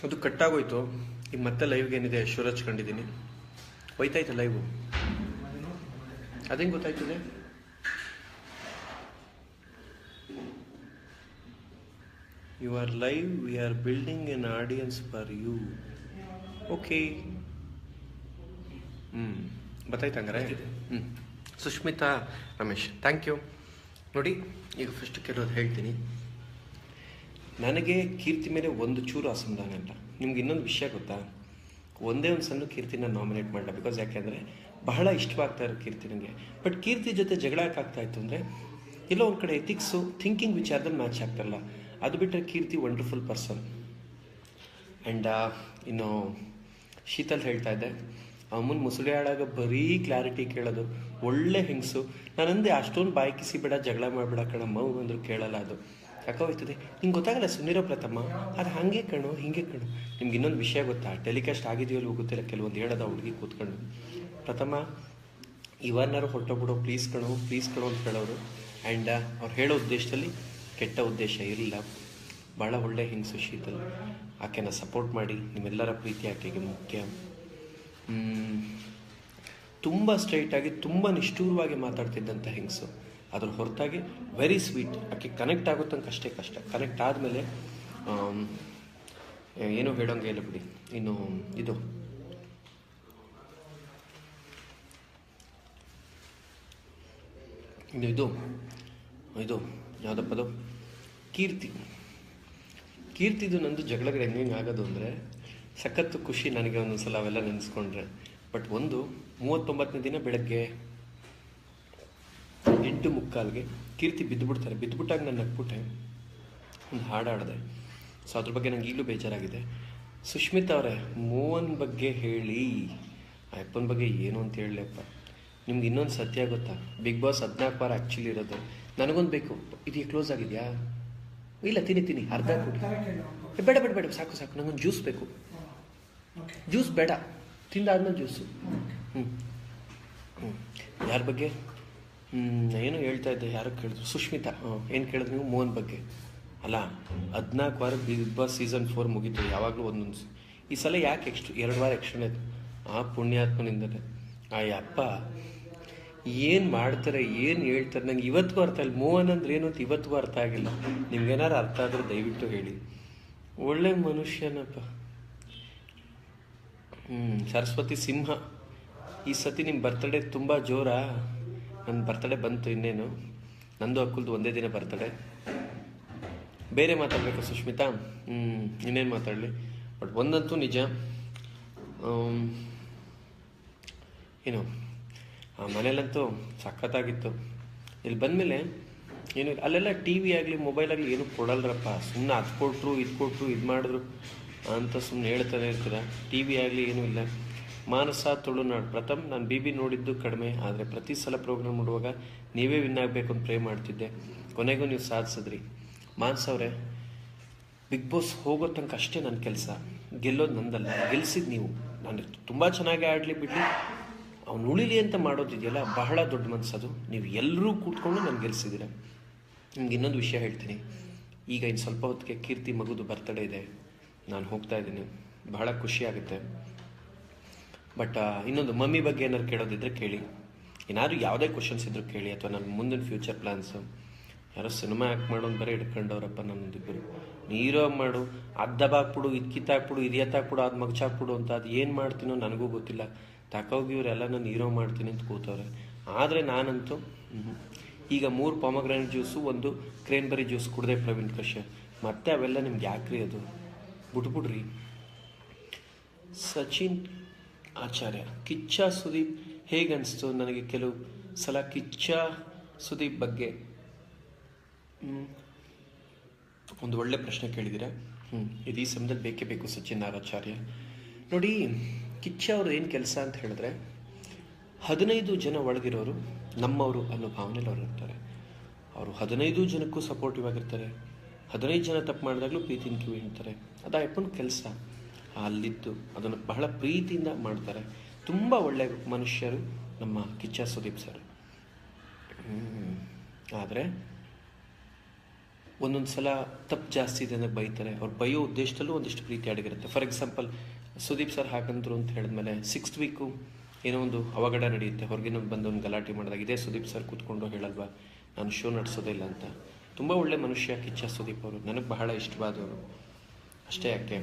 ಅದು ಕಟ್ಟಾಗೋಯ್ತು. ಈಗ ಮತ್ತೆ ಲೈವ್ಗೆ ಏನಿದೆ ಶುರು ಹಚ್ಕೊಂಡಿದ್ದೀನಿ. ಹೋಯ್ತಾಯ್ತು ಲೈವು. ಅದೇನು ಗೊತ್ತಾಯ್ತದೆ? You are live, we are building an audience for you. Okay, ಗೊತ್ತಾಯ್ತು ಹಂಗಾರೆ. Sushmita Ramesh, thank you. ನೋಡಿ, ಈಗ ಫಸ್ಟ್ ಕೆಲವೊಂದು ಹೇಳ್ತೀನಿ. ನನಗೆ ಕೀರ್ತಿ ಮೇಲೆ ಒಂದು ಚೂರು ಅಸಮಾಧಾನ ಇಲ್ಲ. ನಿಮ್ಗೆ ಇನ್ನೊಂದು ವಿಷಯ ಗೊತ್ತಾ? ಒಂದೇ ಒಂದು ಸಣ್ಣ ಕೀರ್ತಿನ ನಾಮಿನೇಟ್ ಮಾಡಲ್ಲ. ಬಿಕಾಸ್ ಯಾಕೆಂದರೆ ಬಹಳ ಇಷ್ಟವಾಗ್ತಾ ಇರೋ ಕೀರ್ತಿ ನನಗೆ. ಬಟ್ ಕೀರ್ತಿ ಜೊತೆ ಜಗಳ ಯಾಕಾಗ್ತಾ ಇತ್ತು ಅಂದರೆ, ಎಲ್ಲೋ ಒಂದು ಕಡೆ ಎಥಿಕ್ಸು, ಥಿಂಕಿಂಗ್ ವಿಚಾರದಲ್ಲಿ ಮ್ಯಾಚ್ ಆಗ್ತಾರಲ್ಲ. ಅದು ಬಿಟ್ಟರೆ ಕೀರ್ತಿ ವಂಡರ್ಫುಲ್ ಪರ್ಸನ್. ಆ್ಯಂಡ್ ಇನ್ನು ಶೀತಲ್ ಹೇಳ್ತಾ ಇದ್ದೆ, ಅಮ್ಮನ ಮುಸುಳಿ ಆಡಾಗ ಬರೀ ಕ್ಲಾರಿಟಿ ಕೇಳೋದು, ಒಳ್ಳೆ ಹೆಂಗಸು. ನಾನಂದೆ ಅಷ್ಟೊಂದು ಬಾಯಿ ಕಿಸಿ ಬೇಡ, ಜಗಳ ಮಾಡಬೇಡ ಕಣಮ್ಮ ಅಂದರು, ಕೇಳಲ್ಲ. ಅದು ಯಾಕೋಯ್ತದೆ ನಿಂಗೆ ಗೊತ್ತಾಗಲ್ಲ ಸುಮ್ಮನಿರೋ ಪ್ರಥಮ. ಅದು ಹಾಗೆ ಕಣು, ಹಿಂಗೆ ಕಣು. ನಿಮ್ಗೆ ಇನ್ನೊಂದು ವಿಷಯ ಗೊತ್ತಾ? ಟೆಲಿಕಾಸ್ಟ್ ಆಗಿದೆಯಲ್ಲೂ ಗೊತ್ತಿಲ್ಲ, ಕೆಲವೊಂದು ಹೇಳೋದ ಹುಡುಗಿ ಕೂತ್ಕೊಂಡು, ಪ್ರಥಮ ಇವನ್ನಾರು ಹೊರಟೋಗ್ಬಿಡೋ, ಪ್ಲೀಸ್ ಕಣು ಅಂತ ಹೇಳೋರು. ಆ್ಯಂಡ್ ಅವ್ರು ಹೇಳೋ ಉದ್ದೇಶದಲ್ಲಿ ಕೆಟ್ಟ ಉದ್ದೇಶ ಇರಲಿಲ್ಲ. ಭಾಳ ಒಳ್ಳೆ ಹೆಂಗಸು ಶೀತಲ್. ಆಕೆನ ಸಪೋರ್ಟ್ ಮಾಡಿ, ನಿಮ್ಮೆಲ್ಲರ ಪ್ರೀತಿ ಆಕೆಗೆ ಮುಖ್ಯ. ತುಂಬ ಸ್ಟ್ರೈಟಾಗಿ, ತುಂಬ ನಿಷ್ಠೂರವಾಗಿ ಮಾತಾಡ್ತಿದ್ದಂಥ ಹೆಂಗಸು. ಅದ್ರ ಹೊರತಾಗಿ ವೆರಿ ಸ್ವೀಟ್. ಆಕೆ ಕನೆಕ್ಟ್ ಆಗೋ ತನಕ ಅಷ್ಟೇ ಕಷ್ಟ. ಕನೆಕ್ಟ್ ಆದಮೇಲೆ ಏನೂ ಹೇಳೋಂಗೆ ಇಲ್ಲ ಬಿಡಿ. ಇನ್ನು ಇದು ಇದು ಯಾವುದಪ್ಪದು, ಕೀರ್ತಿದು ನಂದು ಜಗಳಗಳು ಹೆಂಗೆ ಆಗೋದು ಅಂದರೆ ಸಖತ್ತು ಖುಷಿ ನನಗೆ ಒಂದೊಂದು ಸಲ ಅವೆಲ್ಲ ನೆನೆಸ್ಕೊಂಡ್ರೆ. ಬಟ್ 39ನೇ ದಿನ ಬೆಳಗ್ಗೆ 8:45ಗೆ ಕೀರ್ತಿ ಬಿದ್ದುಬಿಡ್ತಾರೆ. ಬಿದ್ದುಬಿಟ್ಟಾಗ ನಾನು ನಕ್ಬಿಟ್ಟೆ, ಒಂದು ಹಾಡಾಡಿದೆ. ಸೊ ಅದ್ರ ಬಗ್ಗೆ ನಂಗೆ ಈಗಲೂ ಬೇಜಾರಾಗಿದೆ. ಸುಷ್ಮಿತಾ ಅವರೇ, ಮೋಹನ್ ಬಗ್ಗೆ ಹೇಳಿ. ಆ ಅಪ್ಪನ ಬಗ್ಗೆ ಏನು ಅಂತ ಹೇಳಲಪ್ಪ. ನಿಮ್ಗೆ ಇನ್ನೊಂದು ಸತ್ಯ ಗೊತ್ತಾ? ಬಿಗ್ ಬಾಸ್ 14 ವಾರ ಆ್ಯಕ್ಚುಲಿ ಇರೋದು. ನನಗೊಂದು ಬೇಕು. ಇದು ಕ್ಲೋಸ್ ಆಗಿದೆಯಾ? ಇಲ್ಲ, ತಿನ್ನಿ ಅರ್ಧ ಕೊಡಿ. ಬೇಡ ಸಾಕು. ನನಗೊಂದು ಜ್ಯೂಸ್ ಬೇಕು. ಜ್ಯೂಸ್ ಬೇಡ, ತಿಂದಾದ್ಮೇಲೆ ಜ್ಯೂಸು. ಯಾರ ಬಗ್ಗೆ? ಏನೋ ಹೇಳ್ತಾ ಇದ್ದೆ, ಯಾರೋ ಕೇಳಿದ್ರು. ಸುಷ್ಮಿತಾ. ಏನು ಕೇಳಿದ್ರು ನೀವು? ಮೋಹನ್ ಬಗ್ಗೆ ಅಲ್ಲ. 14 ವಾರ ಬಿಗ್ ಬಾಸ್ ಸೀಸನ್ 4 ಮುಗೀತು. ಯಾವಾಗಲೂ ಒಂದೊಂದು. ಈ ಸಲ ಯಾಕೆ 2 ವಾರ ಎಕ್ಸ್ಟ್ರಾ ಆಯಿತು? ಆ ಪುಣ್ಯಾತ್ಮನಿಂದಲೇ. ಆ ಅಪ್ಪ ಏನು ಮಾಡ್ತಾರೆ, ಏನು ಹೇಳ್ತಾರೆ, ನಂಗೆ ಇವತ್ತಿಗೂ ಅರ್ಥ ಇಲ್ಲ. ಮೋಹನ್ ಅಂದ್ರೆ ಏನು ಅಂತ ಇವತ್ತಿಗೂ ಅರ್ಥ ಆಗಿಲ್ಲ. ನಿಮ್ಗೇನಾರು ಅರ್ಥ ಆದರೆ ದಯವಿಟ್ಟು ಹೇಳಿ. ಒಳ್ಳೆ ಮನುಷ್ಯನಪ್ಪ. ಸರಸ್ವತಿ ಸಿಂಹ, ಈ ಸತಿ ನಿಮ್ಮ ಬರ್ತಡೇ ತುಂಬ ಜೋರಾ? ನನ್ನ ಬರ್ತಡೇ ಬಂತು, ಇನ್ನೇನು. ನಂದು ಅಕ್ಕುಲ್ದು ಒಂದೇ ದಿನ ಬರ್ತಡೇ. ಬೇರೆ ಮಾತಾಡಬೇಕು ಸುಷ್ಮಿತಾ? ಇನ್ನೇನು ಮಾತಾಡಲಿ? ಬಟ್ ಒಂದಂತೂ ನಿಜ, ಏನು ಮನೇಲಂತೂ ಸಖತ್ತಾಗಿತ್ತು. ಇಲ್ಲಿ ಬಂದಮೇಲೆ ಏನು ಅಲ್ಲೆಲ್ಲ ಟಿ ವಿ ಆಗಲಿ ಮೊಬೈಲ್ ಆಗಲಿ ಏನೂ ಕೊಡಲ್ರಪ್ಪ. ಸುಮ್ಮನೆ ಅದು ಕೊಟ್ಟರು ಇದು ಮಾಡಿದ್ರು ಅಂತ ಸುಮ್ಮನೆ ಹೇಳ್ತಾನೆ ಇರ್ತೀರ. ಟಿ ವಿ ಆಗಲಿ ಏನೂ ಇಲ್ಲ. ಮಾನಸ ತುಳುನಾಡು. ಪ್ರಥಮ್, ನಾನು BB ನೋಡಿದ್ದು ಕಡಿಮೆ, ಆದರೆ ಪ್ರತಿ ಸಲ ಪ್ರೋಗ್ರಾಮ್ ನೋಡುವಾಗ ನೀವೇ ವಿನ್ ಆಗಬೇಕು ಅಂತ ಪ್ರೇ ಮಾಡ್ತಿದ್ದೆ. ಕೊನೆಗೂ ನೀವು ಸಾಧಿಸಿದ್ರಿ. ಮಾನಸ ಅವರೇ, ಬಿಗ್ ಬಾಸ್ ಹೋಗೋ ತನಕ ಅಷ್ಟೇ ನನ್ನ ಕೆಲಸ. ಗೆಲ್ಲೋದು ನಂದಲ್ಲ, ಗೆಲ್ಸಿದ್ದು ನೀವು. ನಾನು ತುಂಬ ಚೆನ್ನಾಗಿ ಆಡಲಿ ಬಿಡಲಿ, ಅವ್ನು ಉಳಿಲಿ ಅಂತ ಮಾಡೋದಿದೆಯಲ್ಲ, ಬಹಳ ದೊಡ್ಡ ಮನಸ್ಸದು. ನೀವು ಎಲ್ಲರೂ ಕೂತ್ಕೊಂಡು ನಾನು ಗೆಲ್ಸಿದ್ದೀರ. ನಿಮ್ಗೆ ಇನ್ನೊಂದು ವಿಷಯ ಹೇಳ್ತೀನಿ. ಈಗ ಇನ್ನು ಸ್ವಲ್ಪ ಹೊತ್ತಿಗೆ ಕೀರ್ತಿ ಮಗುದು ಬರ್ತಡೇ ಇದೆ. ನಾನು ಹೋಗ್ತಾ ಇದ್ದೀನಿ. ಬಹಳ ಖುಷಿ ಆಗುತ್ತೆ. ಬಟ್ ಇನ್ನೊಂದು, ಮಮ್ಮಿ ಬಗ್ಗೆ ಏನಾದ್ರು ಕೇಳೋದಿದ್ರೆ ಕೇಳಿ. ಏನಾದ್ರು ಯಾವುದೇ ಕ್ವಶನ್ಸ್ ಇದ್ದರೂ ಕೇಳಿ. ಅಥವಾ ನನ್ನ ಮುಂದಿನ ಫ್ಯೂಚರ್ ಪ್ಲ್ಯಾನ್ಸು. ಯಾರೋ ಸಿನಿಮಾ ಆ್ಯಕ್ಟ್ ಮಾಡೋದು ಬರೀ ಹಿಡ್ಕೊಂಡವ್ರಪ್ಪ ನನ್ನೊಂದಿಬ್ಬರು. ನೀರೋ ಮಾಡು, ಅದು ದಬಾಕ್ಬಿಡು, ಇದು ಕಿತ್ತಾಕ್ಬಿಡು, ಇದು ಎತ್ತಾಕ್ಬಿಡು, ಅದು ಮಗ್ಚಾಕ್ಬಿಡು ಅಂತ. ಅದು ಏನು ಮಾಡ್ತೀನೋ ನನಗೂ ಗೊತ್ತಿಲ್ಲ. ತಕೋಗಿ ಇವರೆಲ್ಲ ನಾನು ಹೀರೋ ಮಾಡ್ತೀನಿ ಅಂತ ಕೂತವ್ರೆ. ಆದರೆ ನಾನಂತೂ ಈಗ 3 ಪಾಮಗ್ರಾನೇಟ್ ಜ್ಯೂಸು, 1 ಕ್ರೇನ್ಬೆರಿ ಜ್ಯೂಸ್ ಕುಡ್ದೆ ಪ್ರವೀಣ್ ಕಶ್ಯಪ್. ಮತ್ತೆ ಅವೆಲ್ಲ ನಿಮ್ಗೆ ಯಾಕ್ರಿ? ಅದು ಬಿಟ್ಬಿಡ್ರಿ. ಸಚಿನ್ ಆಚಾರ್ಯ, ಕಿಚ್ಚ ಸುದೀಪ್ ಹೇಗನ್ನಿಸ್ತು? ನನಗೆ ಕೆಲವು ಸಲ ಕಿಚ್ಚ ಸುದೀಪ್ ಬಗ್ಗೆ ಒಂದು ಒಳ್ಳೆ ಪ್ರಶ್ನೆ ಕೇಳಿದ್ದೀರಾ. ಇದು ಈ ಸಮಯದಲ್ಲಿ ಬೇಕೇ ಬೇಕು. ಸಚಿನ್ ಆಚಾರ್ಯ ನೋಡಿ, ಕಿಚ್ಚ ಅವ್ರದ್ದು ಏನು ಕೆಲಸ ಅಂತ ಹೇಳಿದ್ರೆ, 15 ಜನ ಒಳಗಿರೋರು ನಮ್ಮವರು ಅನ್ನೋ ಭಾವನೆಯಲ್ಲಿ ಅವ್ರು ಇರ್ತಾರೆ. ಅವರು 15 ಜನಕ್ಕೂ ಸಪೋರ್ಟಿವ್ ಆಗಿರ್ತಾರೆ. 15 ಜನ ತಪ್ಪು ಮಾಡಿದಾಗಲೂ ಪ್ರೀತಿನ ಕಿವಿ ಹೇಳ್ತಾರೆ. ಅದು ಅಪ್ಪನ ಕೆಲಸ. ಅಲ್ಲಿದ್ದು ಅದನ್ನು ಬಹಳ ಪ್ರೀತಿಯಿಂದ ಮಾಡ್ತಾರೆ. ತುಂಬ ಒಳ್ಳೆಯ ಮನುಷ್ಯರು ನಮ್ಮ ಕಿಚ್ಚ ಸುದೀಪ್ ಸರ್. ಆದರೆ ಒಂದೊಂದು ಸಲ ತಪ್ಪು ಜಾಸ್ತಿ ಇದೆ ಅಂದರೆ ಬೈತಾರೆ. ಅವ್ರು ಬೈಯೋ ಉದ್ದೇಶದಲ್ಲೂ ಒಂದಿಷ್ಟು ಪ್ರೀತಿ ಅಡಗಿರುತ್ತೆ. ಫಾರ್ ಎಕ್ಸಾಂಪಲ್, ಸುದೀಪ್ ಸರ್ ಹಾಗಂದ್ರು ಅಂತ ಹೇಳಿದ್ಮೇಲೆ 6th ವೀಕು ಏನೋ ಒಂದು ಅವಘಡ ನಡೆಯುತ್ತೆ. ಹೊರಗಿನ ಬಂದು ಒಂದು ಗಲಾಟೆ ಮಾಡಿದಾಗ ಇದೇ ಸುದೀಪ್ ಸರ್ ಕೂತ್ಕೊಂಡು ಹೇಳಲ್ವಾ, ನಾನು ಶೋ ನಡೆಸೋದೇ ಇಲ್ಲ ಅಂತ. ತುಂಬ ಒಳ್ಳೆ ಮನುಷ್ಯ ಕಿಚ್ಚ ಸುದೀಪ್ ಅವರು, ನನಗೆ ಬಹಳ ಇಷ್ಟವಾದವರು. ಅಷ್ಟೇ ಯಾಕೆ,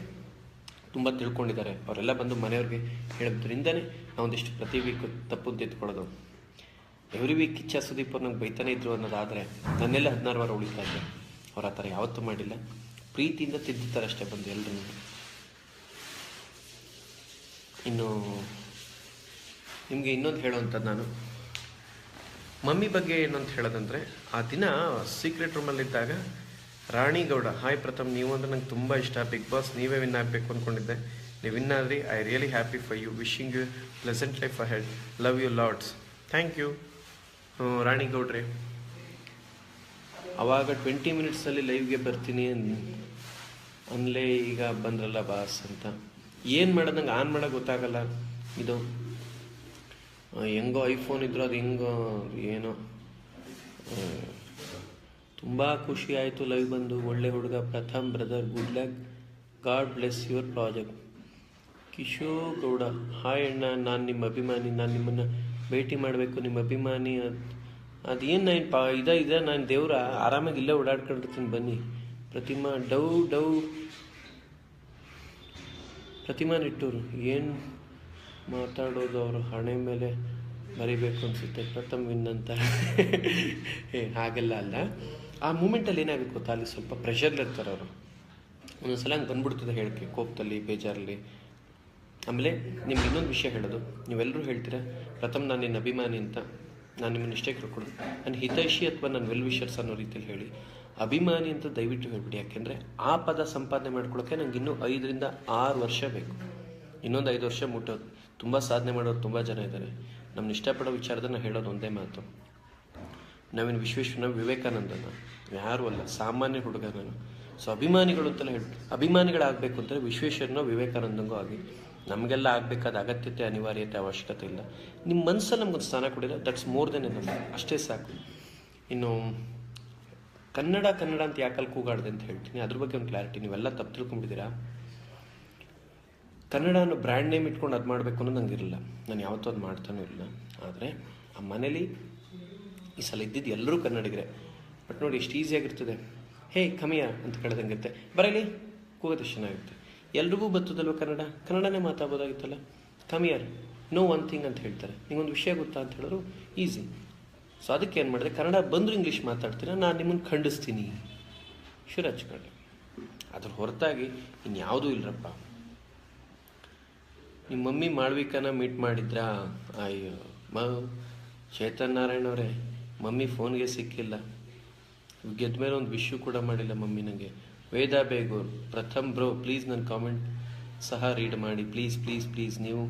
ತುಂಬ ತಿಳ್ಕೊಂಡಿದ್ದಾರೆ. ಅವರೆಲ್ಲ ಬಂದು ಮನೆಯವ್ರಿಗೆ ಹೇಳೋದ್ರಿಂದನೇ ನಾವು ಒಂದಿಷ್ಟು ಪ್ರತಿ ವೀಕ್ ತಪ್ಪು ತಿದ್ಕೊಳ್ಳೋದು. ಎವ್ರಿ ವೀಕ್ ಕಿಚ್ಚ ಸುದೀಪ್ ಅವ್ರು ನಂಗೆ ಬೈತಾನೆ ಇದ್ರು ಅನ್ನೋದಾದರೆ ನನ್ನೆಲ್ಲ 16 ವಾರ ಉಳಿತಾ ಇದ್ದೆ. ಅವ್ರು ಆ ಥರ ಯಾವತ್ತೂ ಮಾಡಿಲ್ಲ. ಪ್ರೀತಿಯಿಂದ ತಿದ್ದುತ್ತಾರೆ ಅಷ್ಟೇ ಬಂದು ಎಲ್ಲರೂ. ಇನ್ನು ನಿಮಗೆ ಇನ್ನೊಂದು ಹೇಳೋವಂಥದ್ದು, ನಾನು ಮಮ್ಮಿ ಬಗ್ಗೆ ಏನಂತ ಹೇಳೋದಂದರೆ, ಆ ದಿನ ಸೀಕ್ರೆಟ್ ರೂಮಲ್ಲಿದ್ದಾಗ ರಾಣಿಗೌಡ, ಹಾಯ್ ಪ್ರಥಮ್, ನೀವು ಅಂದರೆ ನಂಗೆ ತುಂಬ ಇಷ್ಟ. ಬಿಗ್ ಬಾಸ್ ನೀವೇ ವಿನ್ ಆಗಬೇಕು ಅಂದ್ಕೊಂಡಿದ್ದೆ, ನೀವು ವಿನ್ ಆದ್ರಿ. I really happy for you, wishing you pleasant life ahead, love you lots. Thank you ರಾಣಿಗೌಡ್ರೆ. ಆವಾಗ 20 ಮಿನಿಟ್ಸಲ್ಲಿ ಲೈವ್ಗೆ ಬರ್ತೀನಿ ಅನ್ಲೇ, ಈಗ ಬಂದ್ರಲ್ಲ ಬಾಸ್ ಅಂತ. ಏನು ಮಾಡೋದು ನಂಗೆ ಆನ್ ಮಾಡೋಕೆ ಗೊತ್ತಾಗಲ್ಲ. ಇದು ಹೆಂಗೋ ಐಫೋನ್ ಇದ್ರು ಅದು ಹೆಂಗೋ ಏನೋ. ತುಂಬ ಖುಷಿ ಆಯಿತು ಲೈವ್ ಬಂದು. ಒಳ್ಳೆ ಹುಡುಗ Pratham brother, good luck, god bless your project. Kishore Gowda, hi ಅಣ್ಣ, ನಾನು ನಿಮ್ಮ ಅಭಿಮಾನಿ, ನಾನು ನಿಮ್ಮನ್ನು ಭೇಟಿ ಮಾಡಬೇಕು. ನಿಮ್ಮ ಅಭಿಮಾನಿ ಅದೇನು ನಾನು ಇದೆ ನಾನು ದೇವ್ರ ಆರಾಮಾಗಿ ಇಲ್ಲೇ ಓಡಾಡ್ಕೊಂಡಿರ್ತೀನಿ, ಬನ್ನಿ. ಪ್ರತಿಮಾ ನಿಟ್ಟೂರು, ಏನು ಮಾತಾಡೋದು, ಅವರು ಹಣೆ ಮೇಲೆ ಬರಿಬೇಕು ಅನಿಸುತ್ತೆ ಪ್ರಥಮ್ ವಿನ್ ಅಂತ. ಹಾಗೆಲ್ಲ ಅಲ್ಲ. ಆ ಮೂಮೆಂಟಲ್ಲಿ ಏನಾಗುತ್ತೆ ಗೊತ್ತಾ, ಅಲ್ಲಿ ಸ್ವಲ್ಪ ಪ್ರೆಷರ್ಲಿರ್ತಾರೆ ಅವರು. ಒಂದೊಂದ್ಸಲ ಹಂಗೆ ಬಂದ್ಬಿಡ್ತದೆ ಹೇಳಕ್ಕೆ, ಕೋಪದಲ್ಲಿ, ಬೇಜಾರಲ್ಲಿ. ಆಮೇಲೆ ನಿಮ್ಗೆ ಇನ್ನೊಂದು ವಿಷಯ ಹೇಳೋದು, ನೀವೆಲ್ಲರೂ ಹೇಳ್ತೀರಾ ಪ್ರಥಮ್ ನಾನು ನಿನ್ನ ಅಭಿಮಾನಿ ಅಂತ. ನಾನು ನಿಮ್ಮನ್ನು ಇಷ್ಟೇ ಕೇಳ್ಕೊಡು, ನನ್ನ ಹಿತೈಷಿ ಅಥವಾ ನನ್ನ ವೆಲ್ ವಿಷರ್ಸ್ ಅನ್ನೋ ರೀತಿಯಲ್ಲಿ ಹೇಳಿ. ಅಭಿಮಾನಿ ಅಂತ ದಯವಿಟ್ಟು ಹೇಳ್ಬಿಡಿ. ಯಾಕೆಂದರೆ ಆ ಪದ ಸಂಪಾದನೆ ಮಾಡ್ಕೊಳ್ಳೋಕ್ಕೆ ನಂಗೆ ಇನ್ನೂ 5 ರಿಂದ 6 ವರ್ಷ ಬೇಕು. ಇನ್ನೊಂದು 5 ವರ್ಷ ಮುಟ್ಟೋದು. ತುಂಬ ಸಾಧನೆ ಮಾಡೋರು ತುಂಬ ಜನ ಇದ್ದಾರೆ. ನಮ್ಮನ್ನ ಇಷ್ಟಪಡೋ ವಿಚಾರದಲ್ಲಿ ನಾನು ಹೇಳೋದು ಒಂದೇ ಮಾತು, ನಾವೇನು ವಿವೇಕಾನಂದನ ಯಾರೂ ಅಲ್ಲ, ಸಾಮಾನ್ಯ ಹುಡುಗ ನಾನು. ಸೊ ಅಭಿಮಾನಿಗಳು ಅಂತೆಲ್ಲ ಹೇಳ್ಬಿಟ್ಟು, ಅಭಿಮಾನಿಗಳಾಗಬೇಕು ಅಂತಂದರೆ ವಿಶ್ವೇಶ್ವರನೋ ವಿವೇಕಾನಂದಂಗೋ ಆಗಿ. ನಮಗೆಲ್ಲ ಆಗಬೇಕಾದ ಅಗತ್ಯತೆ, ಅನಿವಾರ್ಯತೆ, ಅವಶ್ಯಕತೆ ಇಲ್ಲ. ನಿಮ್ಮ ಮನಸ್ಸಲ್ಲಿ ನಮ್ಗೊಂದು ಸ್ಥಾನ ಕೊಡಿಲ್ಲ, ದಟ್ಸ್ ಮೋರ್ ದೆನ್ ಎನಫ್, ಅಷ್ಟೇ ಸಾಕು. ಇನ್ನು ಕನ್ನಡ ಅಂತ ಯಾಕಲ್ಲಿ ಕೂಗಾಡಿದೆ ಅಂತ ಹೇಳ್ತೀನಿ, ಅದ್ರ ಬಗ್ಗೆ ಒಂದು ಕ್ಲಾರಿಟಿ. ನೀವೆಲ್ಲ ತಪ್ಪು ತಿಳ್ಕೊಂಡ್ಬಿಟ್ಟಿದ್ದೀರಾ. ಕನ್ನಡ ಅನ್ನೋ ಬ್ರ್ಯಾಂಡ್ ನೇಮ್ ಇಟ್ಕೊಂಡು ಅದು ಮಾಡಬೇಕು ಅನ್ನೋದು ನಂಗಿರಲಿಲ್ಲ. ನಾನು ಯಾವತ್ತೂ ಅದು ಮಾಡ್ತಾನೂ ಇಲ್ಲ. ಆದರೆ ಆ ಮನೇಲಿ ಈ ಸಲ ಇದ್ದಿದ್ದು ಎಲ್ಲರೂ ಕನ್ನಡಿಗರೇ. ಬಟ್ ನೋಡಿ ಎಷ್ಟು ಈಸಿಯಾಗಿರ್ತದೆ. ಹೇ ಕಮಿಯ ಅಂತ ಕೇಳ್ದಂಗಿರುತ್ತೆ, ಬರಲಿ ಕೂಗೋದು ಚೆನ್ನಾಗಿರುತ್ತೆ. ಎಲ್ರಿಗೂ ಬರ್ತದಲ್ವ ಕನ್ನಡನೇ ಮಾತಾಡ್ಬೋದಾಗಿತ್ತಲ್ಲ. ಕಮಿಯರ್ ನೋ ಒನ್ ಥಿಂಗ್ ಅಂತ ಹೇಳ್ತಾರೆ, ನಿಮಗೊಂದು ವಿಷಯ ಗೊತ್ತಾ ಅಂತ ಹೇಳಿದ್ರು ಈಸಿ. ಸೊ ಅದಕ್ಕೆ ಏನು ಮಾಡಿದೆ, ಕನ್ನಡ ಬಂದರೂ ಇಂಗ್ಲೀಷ್ ಮಾತಾಡ್ತೀರಾ, ನಾನು ನಿಮ್ಮನ್ನು ಖಂಡಿಸ್ತೀನಿ, ಶುರು ಹಚ್ಕೊಂಡೆ. ಅದ್ರ ಹೊರತಾಗಿ ಇನ್ಯಾವುದೂ ಇಲ್ಲರಪ್ಪ. ನಿಮ್ಮ ಮಮ್ಮಿ ಮಾಳ್ವಿಕನ ಮೀಟ್ ಮಾಡಿದ್ರಾ? ಅಯ್ಯೋ ಚೇತನ್ ನಾರಾಯಣ್ ಅವರೇ, ಮಮ್ಮಿ ಫೋನ್ಗೆ ಸಿಕ್ಕಿಲ್ಲ. ಗೆದ್ದ ಮೇಲೆ ಒಂದು ವಿಶ್ಯೂ ಕೂಡ ಮಾಡಿಲ್ಲ ಮಮ್ಮಿ ನನಗೆ. ವೇದಾ ಬೇಗೂರ್, ಪ್ರಥಮ್ ಬ್ರೋ ಪ್ಲೀಸ್ ನನ್ನ ಕಾಮೆಂಟ್ ಸಹ ರೀಡ್ ಮಾಡಿ ಪ್ಲೀಸ್. ನೀವು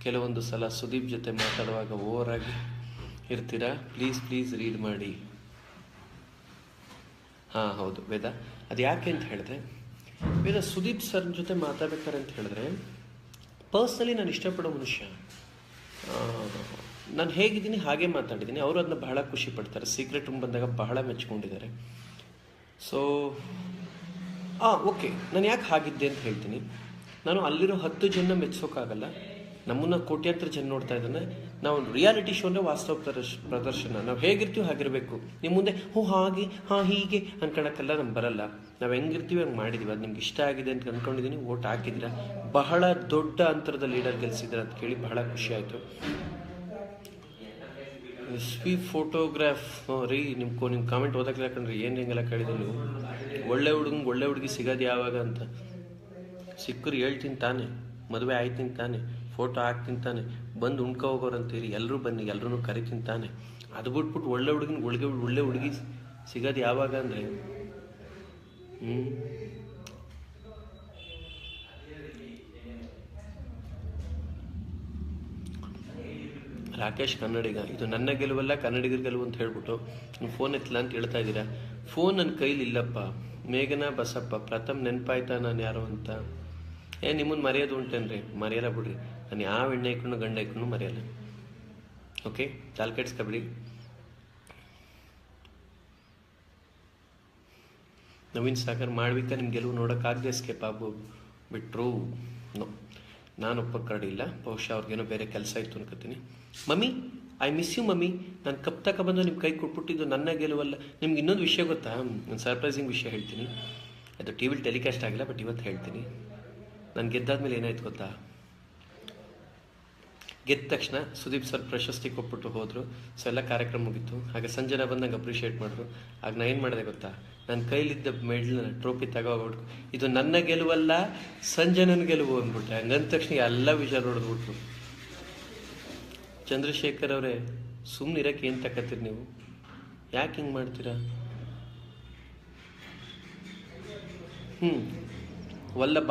ಕೆಲವೊಂದು ಸಲ ಸುದೀಪ್ ಜೊತೆ ಮಾತಾಡುವಾಗ ಓವರಾಗಿ ಇರ್ತೀರಾ, ಪ್ಲೀಸ್ ರೀಡ್ ಮಾಡಿ. ಹಾಂ ಹೌದು ವೇದಾ, ಅದು ಯಾಕೆ ಅಂತ ಹೇಳಿದ್ರೆ, ವೇದಾ ಸುದೀಪ್ ಸರ್ ಜೊತೆ ಮಾತಾಡ್ಬೇಕಾರೆ ಅಂತ ಹೇಳಿದ್ರೆ, ಪರ್ಸ್ನಲಿ ನಾನು ಇಷ್ಟಪಡೋ ಮನುಷ್ಯ. ನಾನು ಹೇಗಿದ್ದೀನಿ ಹಾಗೆ ಮಾತಾಡಿದ್ದೀನಿ. ಅವರು ಅದನ್ನ ಬಹಳ ಖುಷಿ ಪಡ್ತಾರೆ. ಸೀಕ್ರೆಟ್ ರೂಮ್ ಬಂದಾಗ ಬಹಳ ಮೆಚ್ಕೊಂಡಿದ್ದಾರೆ. ಸೊ ಓಕೆ, ನಾನು ಯಾಕೆ ಹಾಗಿದ್ದೆ ಅಂತ ಹೇಳ್ತೀನಿ. ನಾನು ಅಲ್ಲಿರೋ 10 ಜನ ಮೆಚ್ಚೋಕ್ಕಾಗಲ್ಲ. ನಮ್ಮನ್ನು ಕೋಟ್ಯಾಂತರ ಜನ ನೋಡ್ತಾ ಇದ್ದಾನೆ. ನಾವು ರಿಯಾಲಿಟಿ ಶೋ ಅಂದರೆ ವಾಸ್ತವ ಪ್ರದರ್ಶನ. ನಾವು ಹೇಗಿರ್ತೀವಿ ಹಾಗಿರಬೇಕು. ನಿಮ್ಮ ಮುಂದೆ ಹಾಗೆ ಹೀಗೆ ಅನ್ಕೊಳಕ್ಕೆಲ್ಲ ನಮ್ಗೆ ಬರಲ್ಲ. ನಾವು ಹೆಂಗಿರ್ತೀವಿ ಹಂಗೆ ಮಾಡಿದ್ದೀವಿ. ಅದು ನಿಮ್ಗೆ ಇಷ್ಟ ಆಗಿದೆ ಅಂತ ಅಂದ್ಕೊಂಡಿದ್ದೀನಿ. ಓಟ್ ಹಾಕಿದ್ದೀರಾ. ಬಹಳ ದೊಡ್ಡ ಅಂತರದ ಲೀಡರ್ ಗೆಲ್ಸಿದ್ದೀರ ಅಂತ ಕೇಳಿ ಬಹಳ ಖುಷಿ ಆಯಿತು. ಫೋಟೋಗ್ರಾಫ್ ರೀ, ನಿಮ್ಮ ಕಾಮೆಂಟ್ ಓದಕ್ಕೆ ಯಾಕಂದ್ರೆ ಏನು ಹೆಂಗೆಲ್ಲ ಕೇಳಿದೆ ನೀವು. ಒಳ್ಳೆ ಹುಡುಗಿ ಸಿಗೋದು ಯಾವಾಗ ಅಂತ. ಸಿಕ್ಕರು ಹೇಳ್ತೀನಿ ತಾನೆ, ಮದುವೆ ಆಯ್ತೀನಿ ತಾನೆ, ಫೋಟೋ ಹಾಕ್ತೀನಿ ತಾನೆ, ಬಂದು ಉಣ್ಕೊ ಹೋಗೋರಂತೀರಿ. ಎಲ್ಲರೂ ಬನ್ನಿ, ಎಲ್ಲರೂ ಕರಿತೀನಿ ತಾನೆ. ಅದು ಬಿಟ್ಬಿಟ್ಟು ಒಳ್ಳೆ ಹುಡುಗಿ ಸಿಗೋದು ಯಾವಾಗ ಅಂದರೆ ರಾಕೇಶ್ ಕನ್ನಡಿಗ, ಇದು ನನ್ನ ಗೆಲುವಲ್ಲ ಕನ್ನಡಿಗರ ಗೆಲುವು ಅಂತ ಹೇಳ್ಬಿಟ್ಟು ನೀವು ಫೋನ್ ಎತ್ತಲ್ಲ ಅಂತ ಹೇಳ್ತಾ ಇದ್ದೀರಾ. ಫೋನ್ ನನ್ನ ಕೈಲಿ ಇಲ್ಲಪ್ಪ. ಮೇಘನಾ ಬಸಪ್ಪ, ಪ್ರಥಮ್ ನೆನಪಾಯ್ತಾ ನಾನು ಯಾರು ಅಂತ. ನಿಮ್ಮನ್ನು ಮರೆಯೋದು ಉಂಟೇನ್ರಿ? ಮರೆಯಲ್ಲ ಬಿಡ್ರಿ. ನಾನು ಯಾವ ಹೆಣ್ಣೆ ಐಕೊಂಡು ಗಂಡ ಐಕೊಂಡು ಮರೆಯಲ್ಲ. ಓಕೆ, ತಾಲ್ ಕೆಡ್ಸ್ಕೊಬಿಡಿ. ನವೀನ್ ಸಾಗರ್ ಮಾಳ್ವಿಕ ನಿಮ್ಮ ಗೆಲುವು ನೋಡೋಕ್ಕಾಗದೆ ಎಸ್ಕೇಪ್ ಆಗ್ಬೋದು ಬಿಟ್ರು. ನೋ, ನಾನು ಒಪ್ಪಕ್ಕಾಡಿಲ್ಲ. ಬಹುಶಃ ಅವ್ರಿಗೇನೋ ಬೇರೆ ಕೆಲಸ ಇತ್ತು ಅನ್ಕೋತೀನಿ. Mummy I miss you mummy. ನಾನು ಕಪ್ ಬಂದು ನಿಮ್ಮ ಕೈ ಕೊಟ್ಬಿಟ್ಟಿದ್ದು ನನ್ನ ಗೆಲುವಲ್ಲ. ನಿಮ್ಗೆ ಇನ್ನೊಂದು ವಿಷಯ ಗೊತ್ತಾ? ಒಂದು ಸರ್ಪ್ರೈಸಿಂಗ್ ವಿಷಯ ಹೇಳ್ತೀನಿ. ಅದು ಟಿ ವಿಲಿ ಟೆಲಿಕಾಸ್ಟ್ ಆಗಿಲ್ಲ, ಬಟ್ ಇವತ್ತು ಹೇಳ್ತೀನಿ. ನಾನು ಗೆದ್ದಾದ್ಮೇಲೆ ಏನಾಯ್ತು ಗೊತ್ತಾ? ಗೆದ್ದ ತಕ್ಷಣ ಸುದೀಪ್ ಸರ್ ಪ್ರಶಸ್ತಿ ಕೊಟ್ಬಿಟ್ಟು ಹೋದರು. ಸೊ ಎಲ್ಲ ಕಾರ್ಯಕ್ರಮ ಮುಗಿತು. ಹಾಗೆ ಸಂಜನಾ ಬಂದಂಗೆ ಅಪ್ರಿಷಿಯೇಟ್ ಮಾಡಿದ್ರು. ಆಗ ನಾನು ಏನು ಮಾಡಿದೆ ಗೊತ್ತಾ? ನನ್ನ ಕೈಲಿದ್ದ ಮೆಡ್ಲ್ನ ಟ್ರೋಫಿ ತಗೋಬಿಟ್ಟು, ಇದು ನನ್ನ ಗೆಲುವಲ್ಲ ಸಂಜನನ ಗೆಲುವು ಅಂದ್ಬಿಟ್ಟೆ. ಹಂಗಂದ ತಕ್ಷಣ ಎಲ್ಲ ವಿಷಯ ಹೊಡೆದ್ಬಿಟ್ರು. ಚಂದ್ರಶೇಖರ್ ಅವರೇ, ಸುಮ್ಮನಿರಕ್ಕೆ ಏನು ತಕ್ಕತ್ತೀರಿ ನೀವು? ಯಾಕೆ ಹಿಂಗೆ ಮಾಡ್ತೀರಾ? Vallabha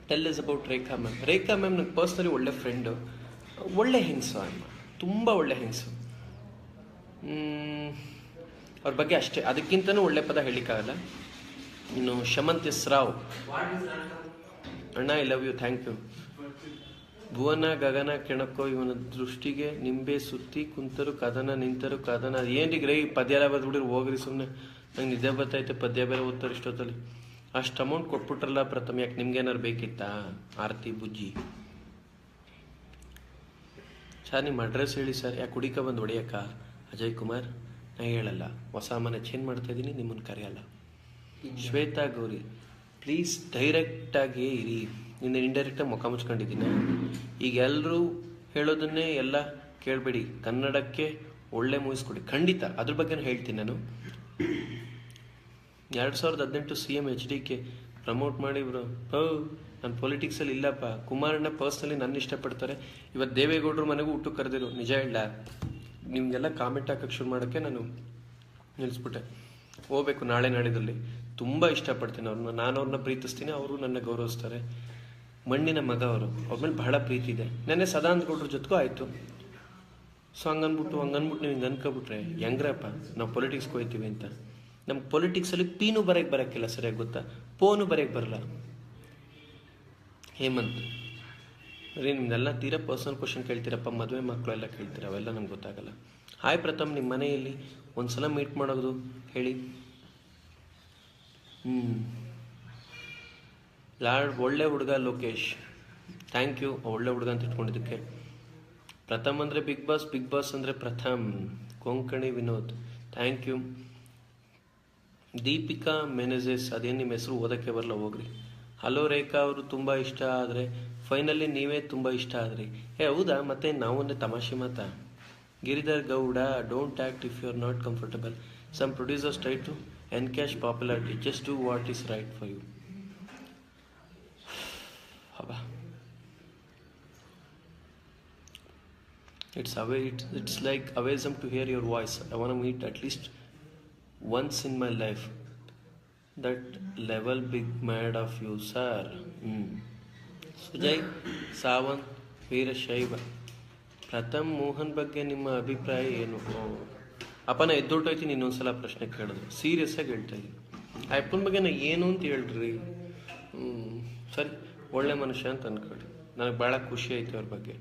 tell us about Rekha ma'am. Rekha ma'am ನನಗೆ ಪರ್ಸ್ನಲಿ ಒಳ್ಳೆ ಫ್ರೆಂಡು, ಒಳ್ಳೆ ಹೆಂಗಸು. ಅಮ್ಮ ತುಂಬ ಒಳ್ಳೆ ಹೆಂಗಸು. ಅವ್ರ ಬಗ್ಗೆ ಅಷ್ಟೇ, ಅದಕ್ಕಿಂತನೂ ಒಳ್ಳೆ ಪದ ಹೇಳಿಕ್ಕಾಗಲ್ಲ. ಇನ್ನು ಶಮಂತ್ ಎಸ್ ರಾವ್, ಅಣ್ಣ I love you, thank you. ಭುವನ ಗಗನ ಕೆಣಕೋ ಇವನ ದೃಷ್ಟಿಗೆ ನಿಂಬೆ ಸುತ್ತಿ ಕುಂತರು ಕದನ ನಿಂತರು ಕದನ. ಏನ್ರಿ ಗ್ರೈ ಪದ್ಯ ಎಲ್ಲ ಬದ್ಬಿಡ್ರಿ, ಹೋಗ್ರಿ ಸುಮ್ಮನೆ. ನಂಗೆ ನಿದ್ದೆ ಬರ್ತೈತೆ, ಪದ್ಯ ಬೇರೆ ಓದ್ತಾರೆ ಇಷ್ಟೊತ್ತಲ್ಲಿ. ಅಷ್ಟು ಅಮೌಂಟ್ ಕೊಟ್ಬಿಟ್ರಲ್ಲ ಪ್ರಥಮ, ಯಾಕೆ ನಿಮ್ಗೇನಾರು ಬೇಕಿತ್ತಾ? ಆರತಿ ಬುಜ್ಜಿ ಸರ್, ನಿಮ್ಮ ಅಡ್ರೆಸ್ ಹೇಳಿ ಸರ್. ಯಾಕೆ ಹುಡುಕ ಬಂದು ಹೊಡೆಯಕ್ಕ? ಅಜಯ್ ಕುಮಾರ್, ನಾ ಹೇಳಲ್ಲ, ಹೊಸ ಮನೆ ಚೇಂಜ್ ಮಾಡ್ತಾ ಇದ್ದೀನಿ, ನಿಮ್ಮನ್ನು ಕರೆಯಲ್ಲ. ಶ್ವೇತಾ ಗೌರಿ, ಪ್ಲೀಸ್ ಡೈರೆಕ್ಟಾಗಿ ಇರಿ. ನಿನ್ನ ಇಂಡೈರೆಕ್ಟಾಗಿ ಮುಖ ಮುಚ್ಕೊಂಡಿದ್ದೀನಿ. ಈಗ ಎಲ್ಲರೂ ಹೇಳೋದನ್ನೇ ಎಲ್ಲ ಕೇಳಬೇಡಿ, ಕನ್ನಡಕ್ಕೆ ಒಳ್ಳೆ ಮೂವೀಸ್ ಕೊಡಿ. ಖಂಡಿತ ಅದ್ರ ಬಗ್ಗೆ ಹೇಳ್ತೀನಿ ನಾನು. 2018 CM HDK ಪ್ರಮೋಟ್ ಮಾಡಿ ಬ್ರೋ. ನಾನು ಪೊಲಿಟಿಕ್ಸಲ್ಲಿ ಇಲ್ಲಪ್ಪ. ಕುಮಾರಣ್ಣ ಪರ್ಸ್ನಲಿ ನನ್ನ ಇಷ್ಟಪಡ್ತಾರೆ. ಇವತ್ತು ದೇವೇಗೌಡರು ಮನೆಗೂ ಊಟಕ್ಕೆ ಕರೆದಿರು. ನಿಜ ಇಲ್ಲ, ನಿಮಗೆಲ್ಲ ಕಾಮೆಂಟ್ ಹಾಕಕ್ಕೆ ಶುರು ಮಾಡೋಕ್ಕೆ ನಾನು ನಿಲ್ಲಿಸ್ಬಿಟ್ಟೆ. ಹೋಗ್ಬೇಕು ನಾಳೆ ನಾಡಿದಲ್ಲಿ. ತುಂಬ ಇಷ್ಟಪಡ್ತೀನಿ ಅವ್ರನ್ನ. ನಾನು ಅವ್ರನ್ನ ಪ್ರೀತಿಸ್ತೀನಿ, ಅವರು ನನ್ನ ಗೌರವಿಸ್ತಾರೆ. ಮಣ್ಣಿನ ಮಗ ಅವರು, ಅವ್ರ ಮೇಲೆ ಬಹಳ ಪ್ರೀತಿ ಇದೆ. ನೆನ್ನೆ ಸದಾನಂದ ಗೌಡ್ರ ಜೊತೆಗೂ ಆಯಿತು. ಸೊ ಹಂಗನ್ಬಿಟ್ಟು ನೀವು ಹಿಂಗೆ ಅನ್ಕೊಬಿಟ್ರೆ ಹೆಂಗ್ರಪ್ಪ ನಾವು ಪೊಲಿಟಿಕ್ಸ್ಗೆ ಹೋಗ್ತೀವಿ ಅಂತ. ನಮ್ಗೆ ಪೊಲಿಟಿಕ್ಸಲ್ಲಿ ಪೀನು ಬರೋಕ್ಕಿಲ್ಲ ಸರಿಯಾಗಿ, ಗೊತ್ತಾ? ಪೋನು ಬರೋಕ್ಕೆ ಬರಲ್ಲ. ಹೇಮಂತ್ ರೀ, ನಿಮ್ದೆಲ್ಲ ತೀರಾ ಪರ್ಸನಲ್ ಕ್ವಶನ್ ಕೇಳ್ತೀರಪ್ಪ, ಮದುವೆ ಮಕ್ಕಳೆಲ್ಲ ಕೇಳ್ತೀರ, ಅವೆಲ್ಲ ನಮ್ಗೆ ಗೊತ್ತಾಗಲ್ಲ. ಹಾಯ್ ಪ್ರಥಮ್, ನಿಮ್ಮ ಮನೆಯಲ್ಲಿ ಒಂದ್ಸಲ ಮೀಟ್ ಮಾಡೋದು ಹೇಳಿ. ಒಳ್ಳೆ ಹುಡುಗ ಲೋಕೇಶ್, ಥ್ಯಾಂಕ್ ಯು. ಒಳ್ಳೆ ಹುಡುಗ ಅಂತ ಇಟ್ಕೊಂಡಿದ್ದಕ್ಕೆ. ಪ್ರಥಮ್ ಅಂದರೆ ಬಿಗ್ ಬಾಸ್, ಬಿಗ್ ಬಾಸ್ ಅಂದರೆ ಪ್ರಥಮ್. Konkani Vinod, thank you. ದೀಪಿಕಾ ಮೆನೆಜೆಸ್, ಅದೇನು ನಿಮ್ಮ ಹೆಸರು ಓದೋಕ್ಕೆ ಬರಲ್ಲ, ಹೋಗ್ರಿ. ಹಲೋ ರೇಖಾ ಅವರು ತುಂಬ ಇಷ್ಟ ಆದರೆ ಫೈನಲಿ ನೀವೇ ತುಂಬ ಇಷ್ಟ ಆದ್ರಿ. ಹೌದಾ? ಮತ್ತೆ ನಾವು ಅಂದರೆ ತಮಾಷೆ ಮಾತಾ? Giridhar Gowda, don't act if you are not comfortable. Some producers try to encash popularity, just do what is right for you. ಹಬ್ಬ, it's like awesome to hear your voice. I want to meet at least once in my life. That level big mad of you, sir. Sujay Sawant, Veerashaiva. ಪ್ರಥಮ್ ಮೋಹನ್ ಬಗ್ಗೆ ನಿಮ್ಮ ಅಭಿಪ್ರಾಯ ಏನು? ಅಪ್ಪನ ಎದ್ದೊಟ್ಟೋಯ್ತೀನಿ. ಇನ್ನೊಂದ್ಸಲ ಪ್ರಶ್ನೆ ಕೇಳಿದ್ರು, serious ಆಗಿ ಹೇಳ್ತಾ ಇದ್ದೀನಿ. ಆ ಅಪ್ಪನ ಬಗ್ಗೆ ನಾ ಏನು ಅಂತ ಹೇಳ್ರಿ. ಸರಿ, ಒಳ್ಳೆ ಮನುಷ್ಯ ಅಂತ ಅನ್ಕೊಳ್ಳಿ. ನನಗೆ ಭಾಳ ಖುಷಿ ಐತೆ ಅವ್ರ ಬಗ್ಗೆ.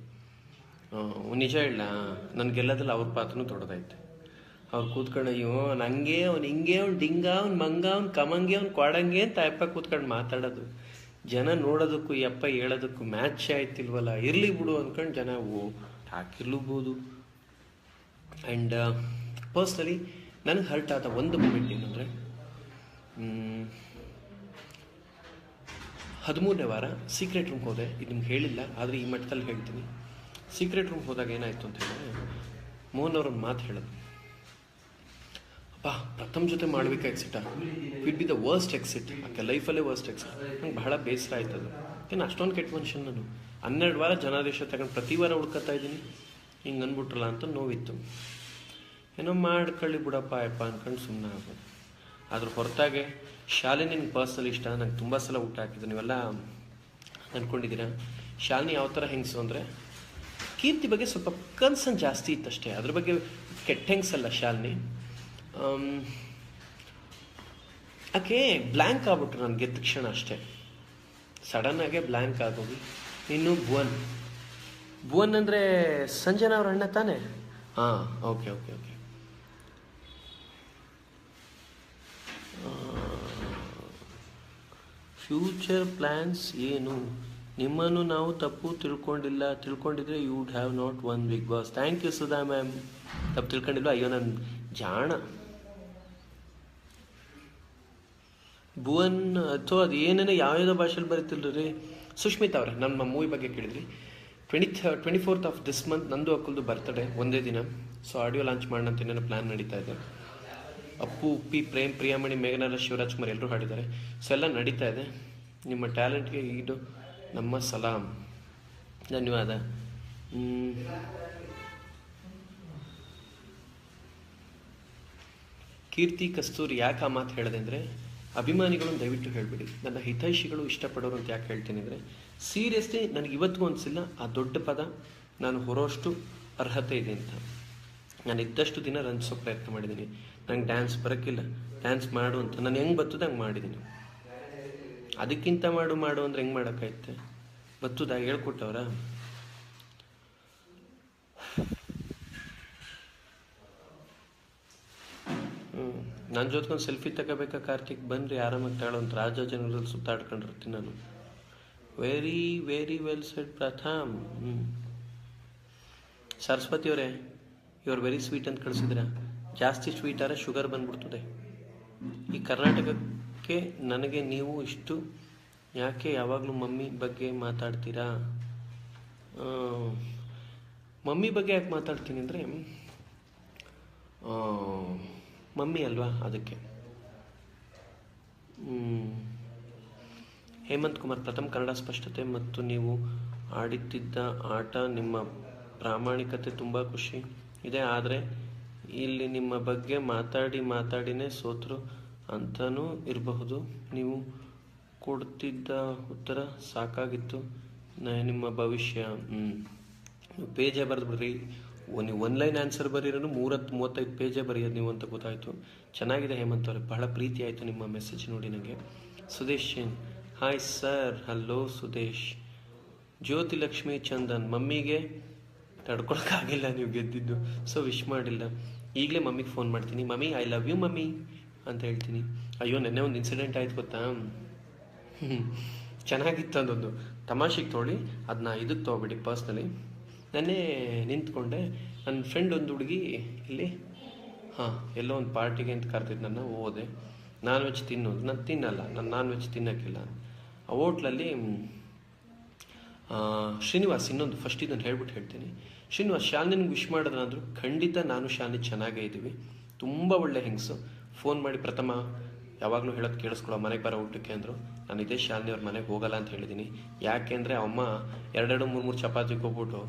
ನಿಜ ಇಲ್ಲ, ನನಗೆಲ್ಲದಲ್ಲಿ ಅವ್ರ ಪಾತ್ರನೂ ದೊಡ್ಡದೈತೆ. ಅವ್ರು ಕೂತ್ಕೊಂಡು ಅಯ್ಯೋ ನಂಗೆ ಅವ್ನು ಹಿಂಗೆ, ಅವ್ನು ಡಿಂಗ, ಅವ್ನು ಮಂಗ, ಅವ್ನು ಕಮಂಗೆ, ಅವ್ನು ಕೊಡಂಗೆ ಅಂತ ಅಪ್ಪ ಕೂತ್ಕೊಂಡು ಮಾತಾಡೋದು. ಜನ ನೋಡೋದಕ್ಕೂ ಯಪ್ಪ ಹೇಳೋದಕ್ಕೂ ಮ್ಯಾಚ್ ಆಯ್ತಿಲ್ವಲ್ಲ, ಇರಲಿ ಬಿಡು ಅಂದ್ಕೊಂಡು ಜನ ಹಾಕಿರ್ಲೂಬೋದು. ಆ್ಯಂಡ್ ಪರ್ಸ್ನಲಿ ನನಗೆ ಹರ್ಟ್ ಆದ ಒಂದು ಮೂಮೆಂಟ್ ಏನಂದರೆ, 13ನೇ ವಾರ ಸೀಕ್ರೆಟ್ ರೂಮ್ಗೆ ಹೋದೆ. ಇದು ನಿಮ್ಗೆ ಹೇಳಿಲ್ಲ, ಆದರೆ ಈ ಮಟ್ಟದಲ್ಲಿ ಹೇಳ್ತೀನಿ. ಸೀಕ್ರೆಟ್ ರೂಮ್ಗೆ ಹೋದಾಗ ಏನಾಯಿತು ಅಂತ ಹೇಳಿದ್ರೆ, ಮೋಹನ್ ಅವ್ರೊಂದು ಮಾತು ಹೇಳೋದು, ಅಪ್ಪ ಪ್ರಥಮ್ ಜೊತೆ ಮಾಡ್ಬೇಕು exit, it be the worst exit, ಆಕೆ ಲೈಫಲ್ಲೇ ವರ್ಸ್ಟ್ ಎಕ್ಸಿಟ್. ನಂಗೆ ಬಹಳ ಬೇಸರ ಆಯ್ತದು. ಏನು ಅಷ್ಟೊಂದು ಕೆಟ್ಟ ಮನುಷ್ಯನ ನಾನು. 12 ವಾರ ಜನಾದೇಶ ತಗೊಂಡು ಪ್ರತಿ ವಾರ ಹುಡ್ಕೊತಾ ಇದ್ದೀನಿ, ಹಿಂಗೆ ಅಂದ್ಬಿಟ್ರಲ್ಲ ಅಂತ ನೋವಿತ್ತು. ಏನೋ ಮಾಡ್ಕೊಳ್ಳಿ ಬಿಡಪ್ಪ ಅಪ್ಪ ಅಂದ್ಕೊಂಡು ಸುಮ್ಮನೆ ಆಗ್ಬೋದು. ಅದ್ರ ಹೊರತಾಗೆ ಶಾಲಿನಿ ನಿಮ್ಗೆ ಪರ್ಸ್ನಲಿ ಇಷ್ಟ. ನಂಗೆ ತುಂಬ ಸಲ ಊಟ ಹಾಕಿದ್ದು, ನೀವೆಲ್ಲ ಅಂದ್ಕೊಂಡಿದ್ದೀರಾ. ಶಾಲಿನಿ ಯಾವ ಥರ ಹೆಂಗಸು ಅಂದರೆ, ಕೀರ್ತಿ ಬಗ್ಗೆ ಸ್ವಲ್ಪ ಕನ್ಸರ್ನ್ ಜಾಸ್ತಿ ಇತ್ತಷ್ಟೇ, ಅದ್ರ ಬಗ್ಗೆ ಕೆಟ್ಟ ಹೆಂಗಸಲ್ಲ ಶಾಲಿನಿ. ಆಕೆ ಬ್ಲ್ಯಾಂಕ್ ಆಗ್ಬಿಟ್ರು ನಾನು ಗೆದ್ದ ಕ್ಷಣ ಅಷ್ಟೇ, ಸಡನ್ನಾಗೆ ಬ್ಲ್ಯಾಂಕ್ ಆಗೋಗಿ. ಇನ್ನು ಭುವನ್ ಅಂದರೆ ಸಂಜನಾ ಅವ್ರ ಅಣ್ಣ ತಾನೇ? ಹಾಂ, ಓಕೆ. ಫ್ಯೂಚರ್ ಪ್ಲ್ಯಾನ್ಸ್ ಏನು? ನಿಮ್ಮನ್ನು ನಾವು ತಪ್ಪು ತಿಳ್ಕೊಂಡಿದ್ರೆ you would have not won big boss. Thank you Sudha ma'am. ತಪ್ಪು ತಿಳ್ಕೊಂಡಿಲ್ವ? ಅಯ್ಯೋ ನಾನು ಜಾಣ. ಭುವನ್ ಅಥವಾ ಅದು ಏನೇನೋ ಯಾವ್ಯಾವ ಭಾಷೆಯಲ್ಲಿ ಬರೀತಿಲ್ಲ ರೀ. ಸುಷ್ಮಿತಾ ಅವರೇ, ನಮ್ಮ ಮೂವಿ ಬಗ್ಗೆ ಕೇಳಿದ್ರಿ. 24th ಆಫ್ ದಿಸ್ ಮಂತ್ ನಂದು ಅಕ್ಕಲ್ದು ಬರ್ತಡೇ ಒಂದೇ ದಿನ. ಸೊ ಆಡಿಯೋ ಲಾಂಚ್ ಮಾಡೋಣ ಅಂತ ಏನೇನೋ ಪ್ಲ್ಯಾನ್ ನಡೀತಾ ಇದೆ. ಅಪ್ಪು, ಉಪ್ಪಿ, ಪ್ರೇಮ್, ಪ್ರಿಯಾಮಣಿ, ಮೇಘನಾರ, ಶಿವರಾಜ್ ಕುಮಾರ್ ಎಲ್ಲರೂ ಹಾಡಿದ್ದಾರೆ. ಸೊ ಎಲ್ಲ ನಡೀತಾ ಇದೆ. ನಿಮ್ಮ ಟ್ಯಾಲೆಂಟ್ಗೆ ಇದು ನಮ್ಮ ಸಲಾಂ. ಧನ್ಯವಾದ. ಕೀರ್ತಿ ಕಸ್ತೂರಿ, ಯಾಕೆ ಆ ಮಾತು ಹೇಳಿದೆ ಅಂದರೆ, ಅಭಿಮಾನಿಗಳನ್ನು ದಯವಿಟ್ಟು ಹೇಳಿಬಿಡಿ, ನನ್ನ ಹಿತೈಷಿಗಳು ಇಷ್ಟಪಡೋರು ಅಂತ ಯಾಕೆ ಹೇಳ್ತೀನಿ ಅಂದರೆ, ಸೀರಿಯಸ್ಲಿ ನನಗೆ ಇವತ್ತಿಗೂ ಅನಿಸಿಲ್ಲ ಆ ದೊಡ್ಡ ಪದ ನಾನು ಹೊರೋಷ್ಟು ಅರ್ಹತೆ ಇದೆ ಅಂತ. ನಾನು ಇದ್ದಷ್ಟು ದಿನ ರನ್ಸೋ ಪ್ರಯತ್ನ ಮಾಡಿದ್ದೀನಿ. ನಂಗೆ ಡ್ಯಾನ್ಸ್ ಬರೋಕ್ಕಿಲ್ಲ, ಡ್ಯಾನ್ಸ್ ಮಾಡು ಅಂತ ನಾನು ಹೆಂಗೆ ಬರ್ತದೆ ಹಂಗೆ ಮಾಡಿದ್ದೀನಿ. ಅದಕ್ಕಿಂತ ಮಾಡು ಅಂದರೆ ಹೆಂಗೆ ಮಾಡೋಕ್ಕಾಯ್ತೆ? ಬತ್ತದ ಹೇಳ್ಕೊಟ್ಟವ್ರ? ನನ್ನ ಜೊತೆಗೊಂದು ಸೆಲ್ಫಿ ತಗೋಬೇಕಾ ಕಾರ್ತಿಕ್? ಬನ್ನಿರಿ ಆರಾಮಾಗಿ ತಗೊಳ್ಳೋ ಅಂತ ರಾಜ ಜನರಲ್ಲಿ ಸುತ್ತಾಡ್ಕೊಂಡಿರ್ತೀನಿ ನಾನು. ವೆರಿ ವೆರಿ ವೆಲ್ ಸೆಡ್ ಪ್ರಥಮ್. ಸರಸ್ವತಿ ಅವರೇ, ಯು ಆರ್ ವೆರಿ ಸ್ವೀಟ್ ಅಂತ ಕಳಿಸಿದ್ರ. ಜಾಸ್ತಿ ಸ್ವೀಟ್ ಆದರೆ ಶುಗರ್ ಬಂದ್ಬಿಡ್ತದೆ. ಈ ಕರ್ನಾಟಕಕ್ಕೆ ನನಗೆ ನೀವು ಇಷ್ಟು ಯಾಕೆ ಯಾವಾಗಲೂ ಮಮ್ಮಿ ಬಗ್ಗೆ ಮಾತಾಡ್ತೀರಾ? ಮಮ್ಮಿ ಬಗ್ಗೆ ಯಾಕೆ ಮಾತಾಡ್ತೀನಿ ಅಂದರೆ, ಮಮ್ಮಿ ಅಲ್ವಾ, ಅದಕ್ಕೆ. ಹೇಮಂತ್ ಕುಮಾರ್, ಪ್ರಥಮ ಕನ್ನಡ ಸ್ಪಷ್ಟತೆ ಮತ್ತು ನೀವು ಆಡುತ್ತಿದ್ದ ಆಟ, ನಿಮ್ಮ ಪ್ರಾಮಾಣಿಕತೆ ತುಂಬ ಖುಷಿ ಇದೆ. ಆದರೆ ಇಲ್ಲಿ ನಿಮ್ಮ ಬಗ್ಗೆ ಮಾತಾಡಿನೇ ಸೋತರು ಅಂತಲೂ ಇರಬಹುದು. ನೀವು ಕೊಡ್ತಿದ್ದ ಉತ್ತರ ಸಾಕಾಗಿತ್ತು. ನಿಮ್ಮ ಭವಿಷ್ಯ ಪೇಜೇ ಬರೆದು ಬಿಡ್ರಿ. ನೀವು ಒನ್ಲೈನ್ ಆನ್ಸರ್ ಬರೀರೋನು 30-35 ಪೇಜೇ ಬರೆಯೋದು ನೀವು ಅಂತ ಗೊತ್ತಾಯಿತು. ಚೆನ್ನಾಗಿದೆ ಹೇಮಂತ್ ಅವರೇ, ಬಹಳ ಪ್ರೀತಿ ಆಯಿತು ನಿಮ್ಮ ಮೆಸೇಜ್ ನೋಡಿ ನನಗೆ. Sudesh, hi sir. Hello Sudesh. Jyothi Lakshmi Chandan, ಮಮ್ಮಿಗೆ ತಡ್ಕೊಳಕ್ಕಾಗಿಲ್ಲ ನೀವು ಗೆದ್ದಿದ್ದು, ಸೊ ವಿಶ್ ಮಾಡಿಲ್ಲ. ಈಗಲೇ ಮಮ್ಮಿಗೆ ಫೋನ್ ಮಾಡ್ತೀನಿ. Mummy I love you mummy ಅಂತ ಹೇಳ್ತೀನಿ. ಅಯ್ಯೋ ನೆನ್ನೆ ಒಂದು ಇನ್ಸಿಡೆಂಟ್ ಆಯ್ತು ಗೊತ್ತಾ? ಚೆನ್ನಾಗಿತ್ತು, ಅದೊಂದು ತಮಾಷೆಗೆ ತೊಗೊಳ್ಳಿ, ಅದನ್ನ ಇದಕ್ಕೆ ತೊಗೊಬಿಡಿ ಪರ್ಸ್ನಲಿ. ನೆನ್ನೆ ನಿಂತ್ಕೊಂಡೆ, ನನ್ನ ಫ್ರೆಂಡ್ ಒಂದು ಹುಡುಗಿ ಇಲ್ಲಿ ಎಲ್ಲೋ ಒಂದು ಪಾರ್ಟಿಗೆ ಅಂತ ಕರೆದಿದ್ದು ನನ್ನ. ಹೋದೆ. ನಾನ್ ವೆಜ್ ತಿನ್ನೋದು, ನಾನು ತಿನ್ನಲ್ಲ, ನಾನು ನಾನ್ ವೆಜ್ ತಿನ್ನೋಕ್ಕಿಲ್ಲ. ಆ ಹೋಟ್ಲಲ್ಲಿ ಶ್ರೀನಿವಾಸ್, ಇನ್ನೊಂದು ಫಸ್ಟ್ ಇದನ್ನು ಹೇಳ್ತೀನಿ. ಶ್ರೀನಿವಾಸ್, ಶಾಲಿನಿಗೆ ವಿಶ್ ಮಾಡಿದ್ರೆ ಅಂದರು. ಖಂಡಿತ ನಾನು ಶಾಲಿನಿ ಚೆನ್ನಾಗೇ ಇದ್ದೀವಿ, ತುಂಬ ಒಳ್ಳೆ ಹೆಂಗಸು. ಫೋನ್ ಮಾಡಿ, ಪ್ರಥಮ ಯಾವಾಗಲೂ ಹೇಳೋದು ಕೇಳಿಸ್ಕೊಳ್ಳೋ, ಮನೆಗೆ ಬರೋ ಊಟಕ್ಕೆ ಅಂದರು. ನಾನು ಇದೇ ಶಾಲಿನಿ ಅವ್ರ ಮನೆಗೆ ಹೋಗಲ್ಲ ಅಂತ ಹೇಳಿದ್ದೀನಿ. ಯಾಕೆ ಅಂದರೆ ಅಮ್ಮ 2-3 ಚಪಾತಿ ಹೋಗ್ಬಿಟ್ಟು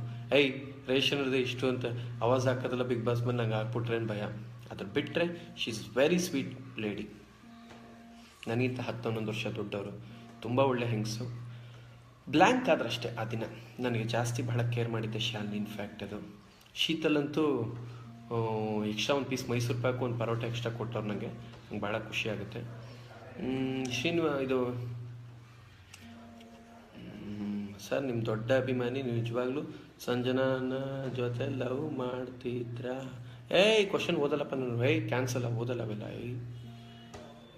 ರೇಷನ್ ಇರದೆ ಇಷ್ಟು ಅಂತ ಆವಾಜ್ ಹಾಕೋದಲ್ಲ ಬಿಗ್ ಬಾಸ್ ಬಂದು ನಂಗೆ ಹಾಕ್ಬಿಟ್ರೇನು ಭಯ. ಅದ್ರ ಬಿಟ್ಟರೆ she is very sweet lady. ನನಗಿಂತ 10-11 ವರ್ಷ ದೊಡ್ಡವರು, ತುಂಬ ಒಳ್ಳೆ ಹೆಂಗಸು. ಬ್ಲ್ಯಾಂಕ್ ಆದ್ರಷ್ಟೇ ಆ ದಿನ. ನನಗೆ ಜಾಸ್ತಿ ಬಹಳ ಕೇರ್ ಮಾಡಿದ್ದೆ ಶಾಲಿನಿ. ಇನ್ಫ್ಯಾಕ್ಟ್ ಅದು ಶೀತಲಂತೂ ಎಕ್ಸ್ಟ್ರಾ ಒಂದು ಪೀಸ್ ಮೈಸೂರು ಪಾಕು, ಒಂದು ಪರೋಟ ಎಕ್ಸ್ಟ್ರಾ ಕೊಟ್ಟವ್ರು ನನಗೆ ಭಾಳ ಖುಷಿ ಆಗುತ್ತೆ. ಇದು ಸರ್, ನಿಮ್ಮ ದೊಡ್ಡ ಅಭಿಮಾನಿ, ನೀವು ನಿಜವಾಗ್ಲೂ ಸಂಜನಾನ ಜೊತೆ ಲವ್ ಮಾಡ್ತಿದ್ರಾ? ಕ್ವಶನ್ ಓದಲ್ಲಪ್ಪ ನಾನು. ಕ್ಯಾನ್ಸಲ್ ಓದಲ್ಲ ಅವೆಲ್ಲ.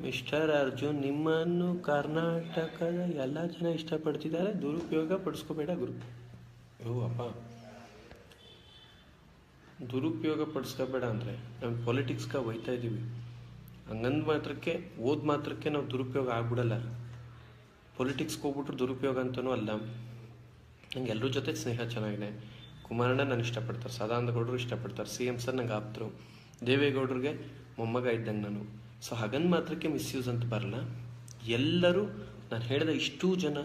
ಮಿಸ್ಟರ್ ಅರ್ಜುನ್, ನಿಮ್ಮನ್ನು ಕರ್ನಾಟಕದ ಎಲ್ಲ ಜನ ಇಷ್ಟಪಡ್ತಿದ್ದಾರೆ, ದುರುಪಯೋಗ ಪಡಿಸ್ಕೋಬೇಡ ಗುರು. ಅಪ್ಪ, ದುರುಪಯೋಗ ಪಡಿಸ್ಕೋಬೇಡ ಅಂದರೆ ನಾವು ಪೊಲಿಟಿಕ್ಸ್ಗೆ ಒಯ್ತಾ ಇದ್ದೀವಿ. ಹಂಗಂದು ಮಾತ್ರಕ್ಕೆ ನಾವು ದುರುಪಯೋಗ ಆಗ್ಬಿಡಲ್ಲ. ಪೊಲಿಟಿಕ್ಸ್ಗೆ ಹೋಗ್ಬಿಟ್ರೆ ದುರುಪಯೋಗ ಅಂತನೂ ಅಲ್ಲ. ನಂಗೆ ಎಲ್ಲರ ಜೊತೆ ಸ್ನೇಹ ಚೆನ್ನಾಗಿದೆ. ಕುಮಾರಣ್ಣ ನಾನು ಇಷ್ಟಪಡ್ತಾರೆ, ಸದಾನಂದ ಗೌಡರು ಇಷ್ಟಪಡ್ತಾರೆ, CM ಸರ್ ನಂಗೆ ಆಪ್ತರು, ದೇವೇಗೌಡರಿಗೆ ಮೊಮ್ಮಗ ಇದ್ದಂಗೆ ನಾನು. ಸೊ ಹಾಗಂದು ಮಾತ್ರಕ್ಕೆ ಮಿಸ್ಯೂಸ್ ಅಂತ ಬರಲ್ಲ. ಎಲ್ಲರೂ ನಾನು ಹೇಳಿದ ಇಷ್ಟೂ ಜನ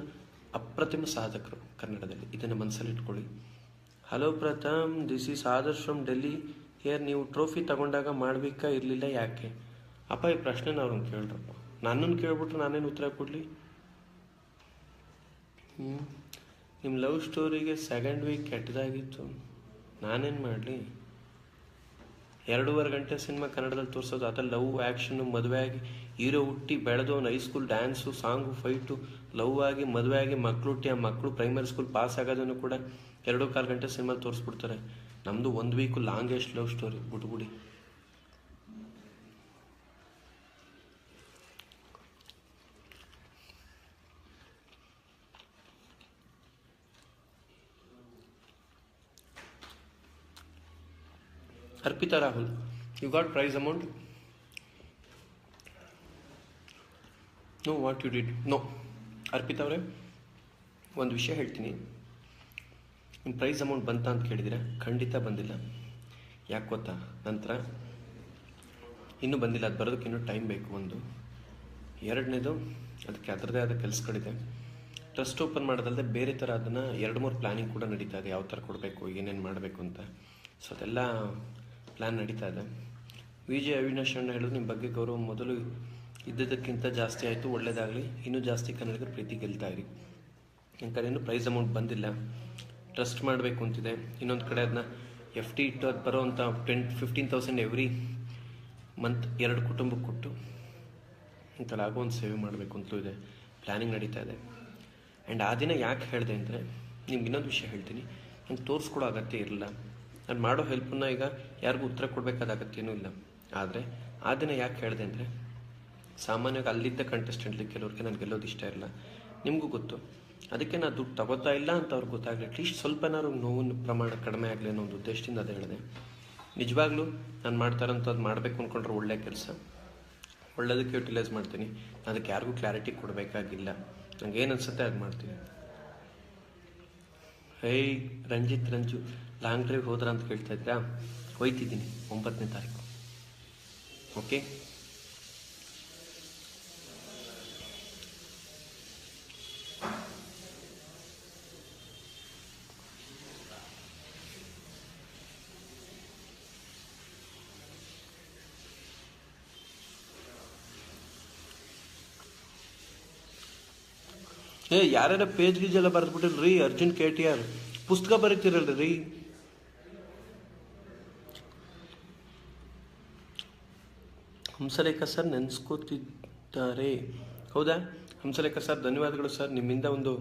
ಅಪ್ರತಿಮ ಸಾಧಕರು ಕನ್ನಡದಲ್ಲಿ, ಇದನ್ನು ಮನಸ್ಸಲ್ಲಿ ಇಟ್ಕೊಳ್ಳಿ. Hello Pratham, this is Adarsh from Delhi here. ನೀವು ಟ್ರೋಫಿ ತಗೊಂಡಾಗ ಮಾಡಬೇಕಾ ಇರಲಿಲ್ಲ, ಯಾಕೆ? ಅಪ್ಪ, ಈ ಪ್ರಶ್ನೆನ ಅವ್ರನ್ನ ಕೇಳ್ರಪ್ಪ. ನನ್ನನ್ನು ಕೇಳ್ಬಿಟ್ರೆ ನಾನೇನು ಉತ್ತರ ಕೊಡಲಿ? ನಿಮ್ಮ ಲವ್ ಸ್ಟೋರಿಗೆ 2nd ವೀಕ್ ಕೆಟ್ಟದಾಗಿತ್ತು, ನಾನೇನು ಮಾಡಲಿ? 2.5 ಗಂಟೆ ಸಿನಿಮಾ ಕನ್ನಡದಲ್ಲಿ ತೋರಿಸೋದು, ಅದ್ರಲ್ಲಿ ಲವ್, ಆ್ಯಕ್ಷನ್ನು, ಮದುವೆ ಆಗಿ ಹೀರೋ ಹುಟ್ಟಿ ಬೆಳೆದು ಅವ್ನು high school dance, song, fight, love ಆಗಿ ಮದುವೆ ಆಗಿ ಮಕ್ಕಳು ಹುಟ್ಟಿ ಆ ಮಕ್ಕಳು ಪ್ರೈಮರಿ ಸ್ಕೂಲ್ ಪಾಸ್ ಆಗೋದನ್ನು ಕೂಡ 2.25 ಗಂಟೆ ಸಿನಿಮಾ ತೋರಿಸ್ಬಿಡ್ತಾರೆ. ನಮ್ಮದು 1 ವೀಕು ಲಾಂಗೆಸ್ಟ್ ಲವ್ ಸ್ಟೋರಿ. ಬಿಟ್ಬಿಡಿ. Arpita Rahul, you got prize amount? No, what you did? No. Arpita ಅವರೇ, ಒಂದು ವಿಷಯ ಹೇಳ್ತೀನಿ. ನಿಮ್ಮ ಪ್ರೈಸ್ ಅಮೌಂಟ್ ಬಂತ ಅಂತ ಕೇಳಿದರೆ ಖಂಡಿತ ಬಂದಿಲ್ಲ. ಯಾಕೆ ಗೊತ್ತಾ? ನಂತರ ಇನ್ನೂ ಬಂದಿಲ್ಲ, ಅದು ಬರೋದಕ್ಕೆ ಇನ್ನೂ ಟೈಮ್ ಬೇಕು. ಒಂದು ಎರಡನೇದು, ಅದಕ್ಕೆ ಅದರದೇ ಆದ ಕೆಲಸಗಳಿದೆ. ಟ್ರಸ್ಟ್ ಓಪನ್ ಮಾಡೋದಲ್ಲದೆ ಬೇರೆ ಥರ ಅದನ್ನು 2-3 ಪ್ಲ್ಯಾನಿಂಗ್ ಕೂಡ ನಡೀತಾ ಇದೆ. ಯಾವ ಥರ ಕೊಡಬೇಕು, ಏನೇನು ಮಾಡಬೇಕು ಅಂತ. ಸೊ ಅದೆಲ್ಲ ಪ್ಲ್ಯಾನ್ ನಡೀತಾ ಇದೆ. ವಿಜಯ್ ಅವಿನಾಶ್ ಅಣ್ಣ ಹೇಳೋದು, ನಿಮ್ಮ ಬಗ್ಗೆ ಗೌರವ ಮೊದಲು ಇದ್ದದಕ್ಕಿಂತ ಜಾಸ್ತಿ ಆಯಿತು, ಒಳ್ಳೆಯದಾಗಲಿ. ಇನ್ನೂ ಜಾಸ್ತಿ ಕನ್ನಡಿಗರು ಪ್ರೀತಿ ಗೆಲ್ತಾ ಇರಿ. ನನ್ನ ಕಡೆ ಇನ್ನೂ ಪ್ರೈಸ್ ಅಮೌಂಟ್ ಬಂದಿಲ್ಲ, ಟ್ರಸ್ಟ್ ಮಾಡಬೇಕು ಅಂತಿದೆ. ಇನ್ನೊಂದು ಕಡೆ ಅದನ್ನ FD ಇಟ್ಟು ಅದು ಬರೋವಂಥ 15,000 ಎವ್ರಿ ಮಂತ್ 2 ಕುಟುಂಬಕ್ಕೆ ಕೊಟ್ಟು ಇಂಥಲ್ಲಾಗೋ ಒಂದು ಸೇವೆ ಮಾಡಬೇಕು ಅಂತಲೂ ಇದೆ. ಪ್ಲ್ಯಾನಿಂಗ್ ನಡೀತಾ ಇದೆ. ಆ್ಯಂಡ್ ಆ ದಿನ ಯಾಕೆ ಹೇಳಿದೆ ಅಂದರೆ, ನಿಮ್ಗೆ ಇನ್ನೊಂದು ವಿಷಯ ಹೇಳ್ತೀನಿ. ನಂಗೆ ತೋರಿಸ್ಕೊಡೋ ಅಗತ್ಯ ಇರಲಿಲ್ಲ. ನಾನು ಮಾಡೋ ಹೆಲ್ಪನ್ನು ಈಗ ಯಾರಿಗೂ ಉತ್ತರ ಕೊಡಬೇಕಾದ ಅಗತ್ಯನೂ ಇಲ್ಲ. ಆದರೆ ಆ ದಿನ ಯಾಕೆ ಹೇಳಿದೆ ಅಂದರೆ, ಸಾಮಾನ್ಯವಾಗಿ ಅಲ್ಲಿದ್ದ ಕಂಟೆಸ್ಟೆಂಟ್ಲಿ ಕೆಲವ್ರಿಗೆ ನಾನು ಗೆಲ್ಲೋದು ಇಷ್ಟ ಇರಲ್ಲ, ನಿಮಗೂ ಗೊತ್ತು. ಅದಕ್ಕೆ ನಾನು ದುಡ್ಡು ತಗೋತಾ ಇಲ್ಲ ಅಂತ ಅವ್ರಿಗೆ ಗೊತ್ತಾಗಲಿ, ಅಟ್ಲೀಸ್ಟ್ ಸ್ವಲ್ಪನಾರು ನೋವಿನ ಪ್ರಮಾಣ ಕಡಿಮೆ ಆಗಲಿ ಅನ್ನೋ ಒಂದು ಉದ್ದೇಶದಿಂದ ಅದೇ ಹೇಳಿದೆ. ನಿಜವಾಗ್ಲೂ ನಾನು ಮಾಡ್ತಾರಂಥದ್ದು ಮಾಡಬೇಕು ಅಂದ್ಕೊಂಡ್ರೆ ಒಳ್ಳೆಯ ಕೆಲಸ, ಒಳ್ಳೆಯದಕ್ಕೆ ಯುಟಿಲೈಸ್ ಮಾಡ್ತೀನಿ. ಅದಕ್ಕೆ ಯಾರಿಗೂ ಕ್ಲಾರಿಟಿ ಕೊಡಬೇಕಾಗಿಲ್ಲ. ನಂಗೆ ಏನು ಅನ್ಸುತ್ತೆ ಅದು ಮಾಡ್ತೀನಿ. ರಂಜು ಲಾಂಗ್ ಡ್ರೈವ್ ಹೋದ್ರ ಅಂತ ಕೇಳ್ತಾ ಇದ್ರಾ? ಹೋಯ್ತಿದ್ದೀನಿ 9ನೇ ತಾರೀಕು. ಓಕೆ, ಯಾರ್ಯಾರ ಪೇಜ್ ಗೀಜ್ ಎಲ್ಲ ಬರೆದ್ಬಿಟ್ಟಿಲ್ರಿ. ಅರ್ಜುನ್ KTR ಪುಸ್ತಕ ಬರೀತಿರಲ್ರಿ. ಹಂಸಲೇಖ ಸರ್ ನೆನೆಸ್ಕೋತಿದ್ದಾರೆ. ಹೌದಾ ಹಂಸಲೇಖ ಸರ್, ಧನ್ಯವಾದಗಳು ಸರ್. ನಿಮ್ಮಿಂದ ಒಂದು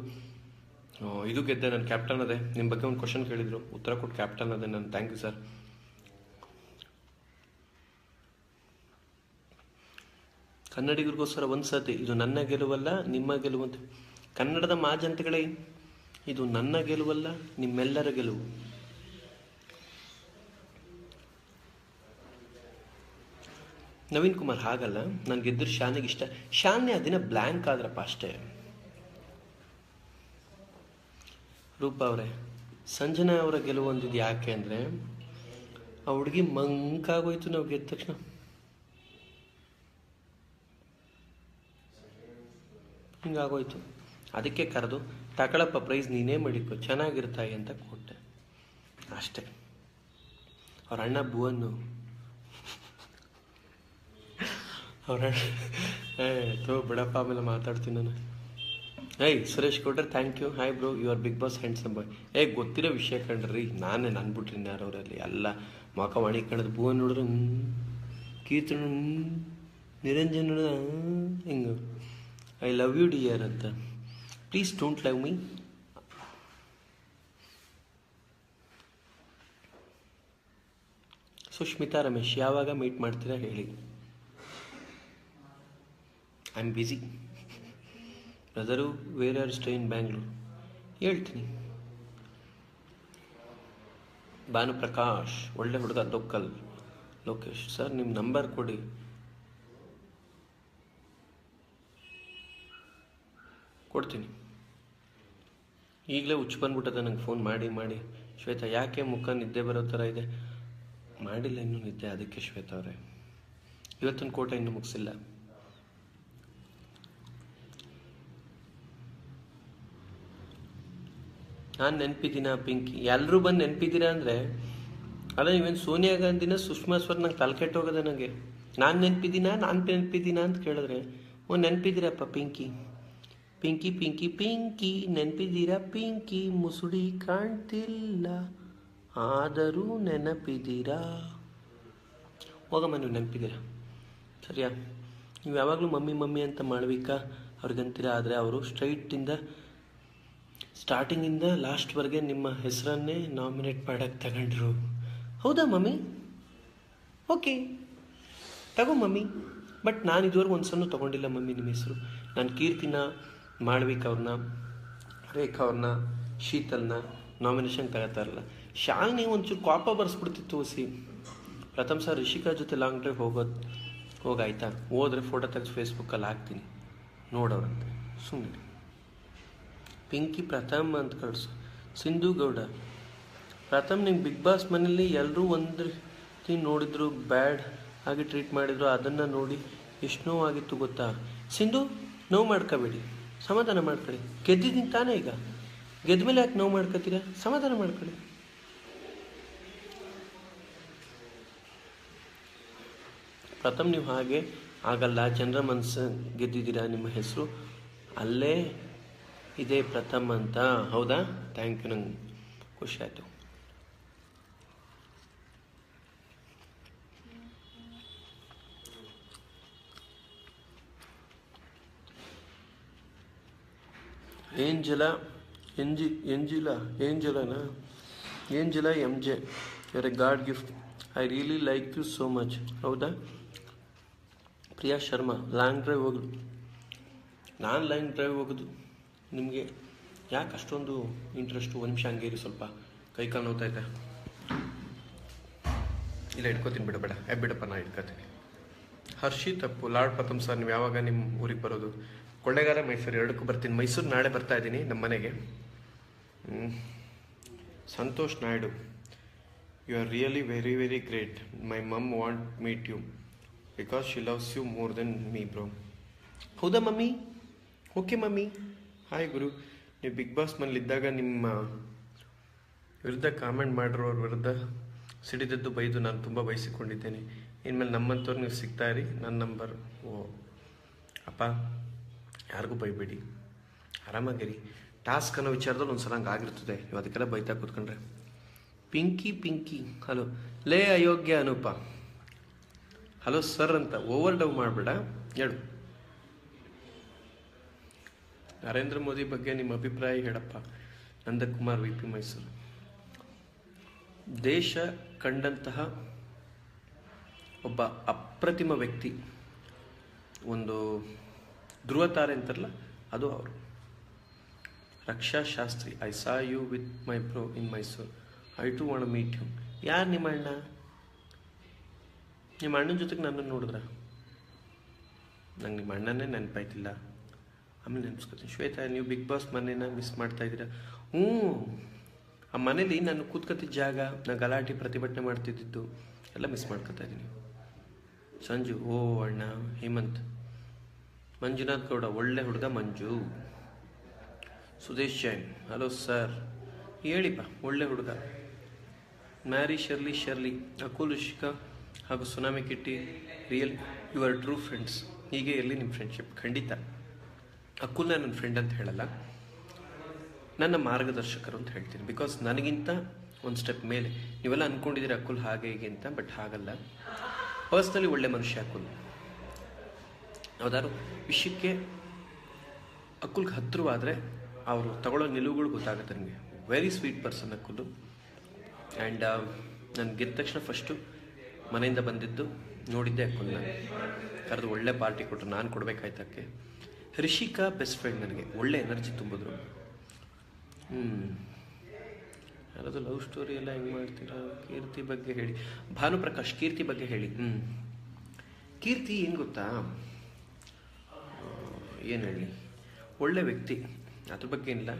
ಇದು ಗೆದ್ದೆ, ನಾನು ಕ್ಯಾಪ್ಟನ್ ಅದೇ. ನಿಮ್ಮ ಬಗ್ಗೆ ಒಂದು ಕ್ವಶನ್ ಕೇಳಿದ್ರು, ಉತ್ತರ ಕೊಟ್ಟು ಕ್ಯಾಪ್ಟನ್ ಅದೇ ನಾನು. Thank you sir. ಕನ್ನಡಿಗರಿಗೋಸ್ಕರ ಒಂದು ಸತಿ, ಇದು ನನ್ನ ಗೆಲುವಲ್ಲ ನಿಮ್ಮ ಗೆಲುವಂತ. ಕನ್ನಡದ ಮಾಜಂತಗಳೇ, ಇದು ನನ್ನ ಗೆಲುವಲ್ಲ ನಿಮ್ಮೆಲ್ಲರ ಗೆಲುವು. ನವೀನ್ ಕುಮಾರ್, ಹಾಗಲ್ಲ, ನಾನು ಗೆದ್ದರು ಶಾನಿಗೆ ಇಷ್ಟ. ಶಾನ್ಯ ಅದಿನ ಬ್ಲ್ಯಾಂಕ್ ಆದ್ರಪ್ಪ ಅಷ್ಟೇ. ರೂಪಾ ಅವರೇ, ಸಂಜನಾ ಅವರ ಗೆಲುವು ಅಂದಿದ್ದು ಯಾಕೆ ಅಂದರೆ, ಆ ಹುಡುಗಿ ಮಂಕಾಗೋಯ್ತು ನಾವು ಗೆದ್ದ ತಕ್ಷಣ. ಹಿಂಗಾಗೋಯ್ತು. ಅದಕ್ಕೆ ಕರೆದು, ತಗೊಳಪ್ಪ ಪ್ರೈಸ್ ನೀನೇ ಮಾಡಿಕೊ, ಚೆನ್ನಾಗಿರ್ತಾಯಿ ಅಂತ ಕೊಟ್ಟೆ ಅಷ್ಟೇ. ಅವ್ರ ಅಣ್ಣ ಭುವನ್ನು, ಅವ್ರ ಬಿಡಪ್ಪ, ಆಮೇಲೆ ಮಾತಾಡ್ತೀನಿ ನಾನು. ಸುರೇಶ್ ಗೌಡ್ರೆ, thank you. Hi bro, you are big boss handsome boy. ಗೊತ್ತಿರೋ ವಿಷಯ ಕಂಡ್ರಿ, ನಾನೇ ನನ್ಬಿಟ್ರಿ ಯಾರವರಲ್ಲಿ ಎಲ್ಲ ಮೊಖವಾಣಿ ಕಣದು. ಭುವನ್ ನೋಡಿದ್ರೆ ಕೀರ್ತನ, ನಿರಂಜನ್ ನೋಡಿದ್ರೆ ಹಿಂಗೆ ಐ ಲವ್ ಯು ಡಿಯರ್ ಅಂತ. Please don't love me. Sushmita Ramesh, ಯಾವಾಗ ಮೀಟ್ ಮಾಡ್ತೀರಾ ಹೇಳಿ. I am busy brother. Where are stay in Bangalore? ಹೇಳ್ತೀನಿ. ಭಾನುಪ್ರಕಾಶ್, ಒಳ್ಳೆ ಹುಡುಗ, ಲೋಕಲ್. ಲೋಕೇಶ್ ಸರ್, ನಿಮ್ಮ ನಂಬರ್ ಕೊಡಿ. ಕೊಡ್ತೀನಿ. ಈಗಲೇ ಹುಚ್ಚು ಬಂದ್ಬಿಟ್ಟದೆ ನಂಗೆ ಫೋನ್ ಮಾಡಿ ಮಾಡಿ. ಶ್ವೇತಾ, ಯಾಕೆ ಮುಖ ನಿದ್ದೆ ಬರೋ ಥರ ಇದೆ? ಮಾಡಿಲ್ಲ ಇನ್ನೂ ನಿದ್ದೆ, ಅದಕ್ಕೆ ಶ್ವೇತಾ ಅವರೇ. ಇವತ್ತಿನ ಕೋಟೆ ಇನ್ನೂ ಮುಗಿಸಿಲ್ಲ. ನಾನು ನೆನಪಿದ್ದೀನ ಪಿಂಕಿ? ಎಲ್ಲರೂ ಬಂದು ನೆನಪಿದ್ದೀರಾ ಅಂದರೆ, ಅಲ್ಲ ನೀವೇನು ಸೋನಿಯಾ ಗಾಂಧಿನ ಸುಷ್ಮಾ ಸ್ವರ್ ನಂಗೆ ತಲೆ ಕೆಟ್ಟೋಗದೆ ನನಗೆ. ನಾನು ನೆನಪಿದ್ದೀನ ಅಂತ ಕೇಳಿದ್ರೆ, ನೆನಪಿದ್ದೀರಪ್ಪ ಪಿಂಕಿ. ಪಿಂಕಿ ಪಿಂಕಿ ಪಿಂಕಿ, ನೆನಪಿದ್ದೀರಾ ಪಿಂಕಿ? ಮುಸುಡಿ ಕಾಣ್ತಿಲ್ಲ ಆದರೂ ನೆನಪಿದ್ದೀರಾ? ಹೋಗಮ್ಮ, ನೀವು ನೆನಪಿದ್ದೀರಾ ಸರಿಯಾ? ನೀವು ಯಾವಾಗಲೂ ಮಮ್ಮಿ ಮಮ್ಮಿ ಅಂತ ಮಾಳ್ವಿಕಾ ಅವ್ರಿಗಂತೀರ, ಆದರೆ ಅವರು ಸ್ಟಾರ್ಟಿಂಗಿಂದ ಲಾಸ್ಟ್ವರೆಗೆ ನಿಮ್ಮ ಹೆಸರನ್ನೇ ನಾಮಿನೇಟ್ ಮಾಡೋಕ್ಕೆ ತಗೊಂಡ್ರು. ಹೌದಾ ಮಮ್ಮಿ? ಓಕೆ, ತಗೋ ಮಮ್ಮಿ. ಬಟ್ ನಾನು ಇದುವರೆಗೂ ಒಂದು ಸಲ ತೊಗೊಂಡಿಲ್ಲ ಮಮ್ಮಿ ನಿಮ್ಮ ಹೆಸರು. ನಾನು ಕೀರ್ತಿನ, ಮಾಳ್ವಿಕಾ ಅವ್ರನ್ನ, ರೇಖಾ ಅವ್ರನ್ನ, ಶೀತಲ್ನ ನಾಮಿನೇಷನ್ ತಗೋತಾ ಇರಲ್ಲ. ಶಾಲಿನಿ ಒಂಚೂರು ಕಾಪ ಬರ್ಸ್ಬಿಡ್ತಿತ್ತು ಹೊಸಿ. ಪ್ರಥಮ್ ಸರ್ ರಿಷಿಕಾ ಜೊತೆ ಲಾಂಗ್ ಡ್ರೈವ್ ಹೋಗಾಯ್ತಾ? ಹೋದ್ರೆ ಫೋಟೋ ತೆಗೆದು ಫೇಸ್ಬುಕ್ಕಲ್ಲಿ ಹಾಕ್ತೀನಿ ನೋಡೋರಂತೆ. ಸುಮ್ಮನೆ ಪಿಂಕಿ ಪ್ರಥಮ್ ಅಂತ ಕಳಿಸು. ಸಿಂಧು ಗೌಡ, ಪ್ರಥಮ್ ನಿಂಗೆ ಬಿಗ್ ಬಾಸ್ ಮನೇಲಿ ಎಲ್ಲರೂ ಒಂದು ರೀತಿ ನೋಡಿದ್ರು, ಬ್ಯಾಡ್ ಆಗಿ ಟ್ರೀಟ್ ಮಾಡಿದ್ರು, ಅದನ್ನು ನೋಡಿ ಎಷ್ಟು ನೋವಾಗಿತ್ತು ಗೊತ್ತಾ? ಸಿಂಧು, ನೋವು ಮಾಡ್ಕೋಬೇಡಿ, ಸಮಾಧಾನ ಮಾಡ್ಕೊಳ್ಳಿ. ಗೆದ್ದಿದ್ದೀನಿ ತಾನೇ, ಈಗ ಗೆದ್ದ ಮೇಲೆ ಯಾಕೆ ನೋವು ಮಾಡ್ಕೊತೀರಾ? ಸಮಾಧಾನ ಮಾಡ್ಕೊಳ್ಳಿ. ಪ್ರಥಮ್, ನೀವು ಹಾಗೆ ಆಗಲ್ಲ, ಜನರ ಮನಸ್ಸು ಗೆದ್ದಿದ್ದೀರಾ, ನಿಮ್ಮ ಹೆಸರು ಅಲ್ಲೇ ಇದೆ ಪ್ರಥಮ್ ಅಂತ. ಹೌದಾ? ಥ್ಯಾಂಕ್ ಯು, ನಂಗೆ ಖುಷಿ ಆಯಿತು. Angela M J, you're a god gift. I really like you so much. ಹೌದಾ? ಪ್ರಿಯಾ ಶರ್ಮಾ, ಲಾಂಗ್ ಡ್ರೈವ್ ಹೋಗೋದು. ನಾನು ಲಾಂಗ್ ಡ್ರೈವ್ ಹೋಗೋದು ನಿಮಗೆ ಯಾಕೆ ಅಷ್ಟೊಂದು ಇಂಟ್ರೆಸ್ಟು? ಒಂದು ನಿಮಿಷ ಹಂಗೇರಿ, ಸ್ವಲ್ಪ ಕೈ ಕಾಲು ನೋವ್ತೈತೆ. ಇಲ್ಲ ಇಟ್ಕೋತೀನಿ, ಬಿಡಪ್ಪ ನಾ ಇಟ್ಕೋತೀನಿ. ಹರ್ಷಿತ್ ತಪ್ಪು. ಲಾರ್ಡ್ ಪ್ರಥಮ್ ಸರ್, ನೀವು ಯಾವಾಗ ನಿಮ್ಮ ಊರಿಗೆ ಬರೋದು? ಕೊಳ್ಳೇಗಾಲ, ಮೈಸೂರು ಎರಡಕ್ಕೂ ಬರ್ತೀನಿ. ಮೈಸೂರು ನಾಳೆ ಬರ್ತಾ ಇದ್ದೀನಿ ನಮ್ಮ ಮನೆಗೆ. Santosh Naidu, you are really very very great. My mum want meet you because she loves you more than me bro. ಹೌದಾ mummy? Okay mummy. Hi guru, ನೀವು ಬಿಗ್ ಬಾಸ್ ಮನೇಲಿದ್ದಾಗ ನಿಮ್ಮ ವಿರುದ್ಧ ಕಾಮೆಂಟ್ ಮಾಡಿರೋರ ವಿರುದ್ಧ ಸಿಡಿದದ್ದು ಬೈದು ನಾನು ತುಂಬ ಬಯಸಿಕೊಂಡಿದ್ದೇನೆ. ಇನ್ಮೇಲೆ ನಮ್ಮಂಥವ್ರು ನೀವು ಸಿಗ್ತಾ ಇರಿ. ನನ್ನ ನಂಬರ್. ಅಪ್ಪ, ಯಾರಿಗೂ ಬೈಬೇಡಿ, ಆರಾಮಾಗಿರಿ. ಟಾಸ್ಕ್ ಅನ್ನೋ ವಿಚಾರದಲ್ಲಿ ಒಂದು ಸಲ ಹಂಗೆ ಆಗಿರ್ತದೆ, ನೀವು ಅದಕ್ಕೆಲ್ಲ ಬೈತಾ ಕೂತ್ಕೊಂಡ್ರೆ. ಪಿಂಕಿ, ಹಲೋ. ಲೇ ಅಯೋಗ್ಯ ಅನೂಪ, ಹಲೋ ಸರ್ ಅಂತ ಓವರ್ ಡವ್ ಮಾಡಬೇಡ, ಹೇಳು. ನರೇಂದ್ರ ಮೋದಿ ಬಗ್ಗೆ ನಿಮ್ಮ ಅಭಿಪ್ರಾಯ ಹೇಳಪ್ಪ. Nandakumar, V P, Mysuru. ದೇಶ ಕಂಡಂತಹ ಒಬ್ಬ ಅಪ್ರತಿಮ ವ್ಯಕ್ತಿ, ಒಂದು ಧ್ರುವ ತಾರೆ ಅಂತಾರಲ್ಲ, ಅದು ಅವರು. Raksha Shastri, I saw you with my bro in Mysuru. I too want meet you. ಯಾರು ನಿಮ್ಮ ಅಣ್ಣ? ನಿಮ್ಮ ಅಣ್ಣನ ಜೊತೆಗೆ ನನ್ನನ್ನು ನೋಡಿದ್ರ? ನಂಗೆ ನಿಮ್ಮ ಅಣ್ಣನೇ ನೆನಪಾಯ್ತಿಲ್ಲ, ಆಮೇಲೆ ನೆನೆಸ್ಕೊತೀನಿ. ಶ್ವೇತಾ, ನೀವು ಬಿಗ್ ಬಾಸ್ ಮನೇನ ಮಿಸ್ ಮಾಡ್ತಾ ಇದ್ದೀರಾ? ಆ ಮನೇಲಿ ನಾನು ಕೂತ್ಕೊತಿದ್ದ ಜಾಗ, ನಾನು ಗಲಾಟೆ ಪ್ರತಿಭಟನೆ ಮಾಡ್ತಿದ್ದು ಎಲ್ಲ ಮಿಸ್ ಮಾಡ್ಕೊತಾ ಇದ್ದೀನಿ. ಸಂಜು, ಓ ಅಣ್ಣ. ಹೇಮಂತ್, ಮಂಜುನಾಥ್ ಗೌಡ, ಒಳ್ಳೆ ಹುಡುಗ ಮಂಜು. Sudesh Jain, hello sir. ಹೇಳಿಪ್ಪ, ಒಳ್ಳೆ ಹುಡುಗ. ಮ್ಯಾರಿ ಶರ್ಲಿ, ಅಕುಲ್, ಋಷಿಕಾ ಹಾಗೂ Tsunami Kitty, real your true friends. ಹೀಗೆ ಇರಲಿ ನಿಮ್ಮ ಫ್ರೆಂಡ್ಶಿಪ್. ಖಂಡಿತ. ಅಕುಲ್ನ ನನ್ನ ಫ್ರೆಂಡ್ ಅಂತ ಹೇಳಲ್ಲ, ನನ್ನ ಮಾರ್ಗದರ್ಶಕರು ಅಂತ ಹೇಳ್ತೀನಿ. ಬಿಕಾಸ್ ನನಗಿಂತ ಒಂದು ಸ್ಟೆಪ್ ಮೇಲೆ. ನೀವೆಲ್ಲ ಅಂದ್ಕೊಂಡಿದ್ದೀರಿ ಅಕುಲ್ ಹಾಗೆ ಹೀಗೆ ಅಂತ, ಬಟ್ ಹಾಗಲ್ಲ. ಪರ್ಸ್ನಲಿ ಒಳ್ಳೆ ಮನುಷ್ಯ ಅಕುಲ್. ಯಾವುದಾದ್ರು ವಿಷಯಕ್ಕೆ ಅಕುಲ್ಗೆ ಹತ್ತಿರವಾದರೆ ಅವರು ತಗೊಳ್ಳೋ ನಿಲುವುಗಳು ಗೊತ್ತಾಗುತ್ತೆ ನನಗೆ. ವೆರಿ ಸ್ವೀಟ್ ಪರ್ಸನ್ ಅಕುಲು. ಆ್ಯಂಡ್ ನಾನು ಗೆದ್ದ ತಕ್ಷಣ ಫಸ್ಟು ಮನೆಯಿಂದ ಬಂದಿದ್ದು ನೋಡಿದ್ದೆ ಅಕುಲ್ನ. ಕರೆದು ಒಳ್ಳೆ ಪಾರ್ಟಿ ಕೊಟ್ಟರು, ನಾನು ಕೊಡಬೇಕಾಯ್ತಕ್ಕೆ. ರಿಷಿಕಾ ಬೆಸ್ಟ್ ಫ್ರೆಂಡ್ ನನಗೆ, ಒಳ್ಳೆ ಎನರ್ಜಿ ತುಂಬಿದ್ರು. ಯಾರಾದರೂ ಲವ್ ಸ್ಟೋರಿ ಎಲ್ಲ ಹೆಂಗೆ ಮಾಡ್ತೀರಾ? ಕೀರ್ತಿ ಬಗ್ಗೆ ಹೇಳಿ. ಭಾನುಪ್ರಕಾಶ್, ಕೀರ್ತಿ ಬಗ್ಗೆ ಹೇಳಿ. ಕೀರ್ತಿ ಏನು ಗೊತ್ತಾ, ಏನು ಹೇಳಿ, ಒಳ್ಳೆ ವ್ಯಕ್ತಿ, ಅದ್ರ ಬಗ್ಗೆ ಏನಿಲ್ಲ.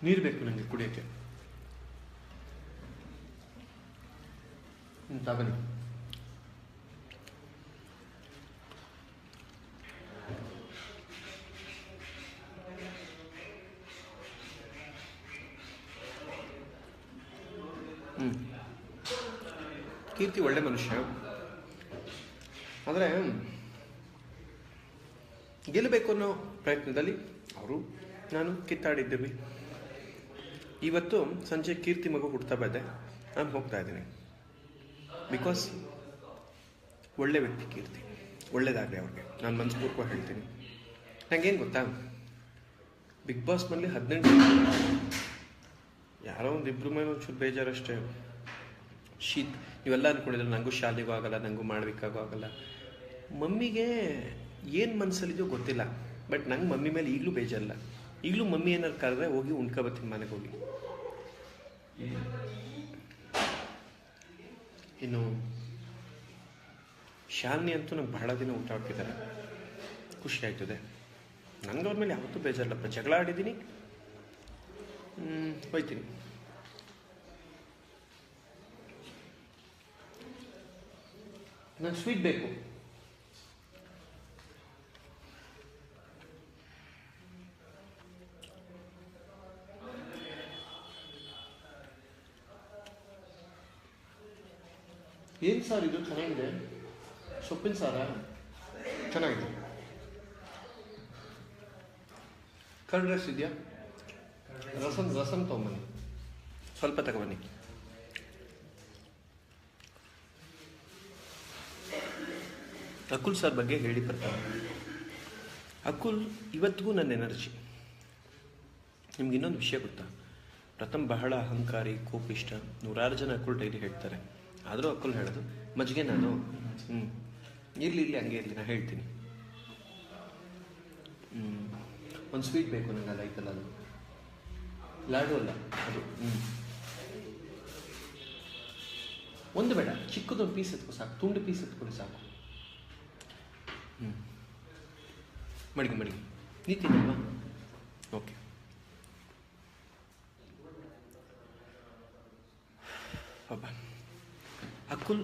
ನೀರು ಬೇಕು ನನಗೆ ಕುಡಿಯೋಕ್ಕೆ. ತಗೊಳ್ಳಿ. ಕೀರ್ತಿ ಒಳ್ಳೆ ಮನುಷ್ಯ, ಆದರೆ ಗೆಲ್ಲಬೇಕು ಅನ್ನೋ ಪ್ರಯತ್ನದಲ್ಲಿ ಅವರು ನಾನು ಕಿತ್ತಾಡಿದ್ದೀವಿ. ಇವತ್ತು ಸಂಜೆ ಕೀರ್ತಿ ಮಗು ಹುಡ್ತಾ ಬಂದೆ, ನಾನು ಹೋಗ್ತಾ ಇದ್ದೀನಿ. ಬಿಕಾಸ್ ಒಳ್ಳೆ ವ್ಯಕ್ತಿ ಕೀರ್ತಿ, ಒಳ್ಳೇದಾಗಲಿ ಅವ್ರಿಗೆ, ನಾನು ಮನಸ್ಪೂರ್ವಕ ಹೇಳ್ತೀನಿ. ನನಗೇನು ಗೊತ್ತಾ, ಬಿಗ್ ಬಾಸ್ ಮನೇಲಿ 18 ಯಾರೋ ಒಂದು ಇಬ್ಬರು ಮೇಲೆ ಒಂಚೂರು ಬೇಜಾರಷ್ಟೇ. ಶೀತ್, ನೀವೆಲ್ಲ ಅಂದ್ಕೊಂಡಿದ್ರೆ ನನಗೂ ಶಾಲೆಗೂ ಆಗಲ್ಲ, ನನಗೂ ಮಾಡ್ಬೇಕಾಗೂ ಆಗಲ್ಲ. ಮಮ್ಮಿಗೆ ಏನು ಮನಸ್ಸಲ್ಲಿದೆಯೋ ಗೊತ್ತಿಲ್ಲ, ಬಟ್ ನಂಗೆ ಮಮ್ಮಿ ಮೇಲೆ ಈಗಲೂ ಬೇಜಾರಿಲ್ಲ. ಈಗಲೂ ಮಮ್ಮಿ ಏನಾರು ಕರೆದ್ರೆ ಹೋಗಿ ಉಣ್ಕೊಬತ್ತೀನಿ ಮನೆಗೆ ಹೋಗಿ. ಇನ್ನು ಶಾಲಿನಿ ಅಂತೂ ನಂಗೆ ಬಹಳ ದಿನ ಊಟ ಹಾಕಿದ್ದಾರೆ, ಖುಷಿ ಆಯ್ತದೆ. ನನಗೆ ಅವ್ರ ಮೇಲೆ ಯಾವತ್ತೂ ಬೇಜಾರಿಲ್ಲಪ್ಪ. ಜಗಳ ಆಡಿದ್ದೀನಿ, ಹೋಯ್ತೀನಿ. ನಂಗೆ ಸ್ವೀಟ್ ಬೇಕು. ಏನು ಸಾರು ಇದು? ಚೆನ್ನಾಗಿದೆ. ಸೊಪ್ಪಿನ ಸಾರ ಚೆನ್ನಾಗಿದೆ. ಕರ್ಡ್ ರೈಸ್ ಇದೆಯಾ? ರಸಮ್ ತೊಗೊಂಬನ್ನಿ, ಸ್ವಲ್ಪ ತಗೊಬನ್ನಿ. ಅಕುಲ್ ಸರ್ ಬಗ್ಗೆ ಹೇಳಿ ಬರ್ತಾರೆ. ಅಕುಲ್ ಇವತ್ತಿಗೂ ನನ್ನ ಎನರ್ಜಿ. ನಿಮ್ಗೆ ಇನ್ನೊಂದು ವಿಷಯ ಗೊತ್ತಾ? ಪ್ರಥಮ್ ಬಹಳ ಅಹಂಕಾರಿ, ಕೋಪಿಷ್ಟ. 100 ಜನ ಅಕುಲ್ ಡೈಲಿ ಹೇಳ್ತಾರೆ. ಆದರೂ ಅಕುಲ್ ಹೇಳೋದು ಮಜ್ಜಿಗೆ ನಾನು ಇರಲಿ ಹಂಗೆ ಇರಲಿ, ನಾನು ಹೇಳ್ತೀನಿ. ಒಂದು ಸ್ವೀಟ್ ಬೇಕು ನನಗೆ, ಅದು ಐತಲ್ಲ, ಅದು ಲಾಡು ಅಲ್ಲ ಅದು. ಒಂದು ಬೇಡ, ಚಿಕ್ಕದೊಂದು ಪೀಸ್ ಎತ್ಕೊ ಸಾಕು, ತುಂಡು ಪೀಸ್ ಎತ್ಕೊಳ್ಳಿ ಸಾಕು. ಮಡಿಗೆ ನೀತಿನಲ್ವಾ? ಓಕೆ. ಪಾಪ ಅಕುಲ್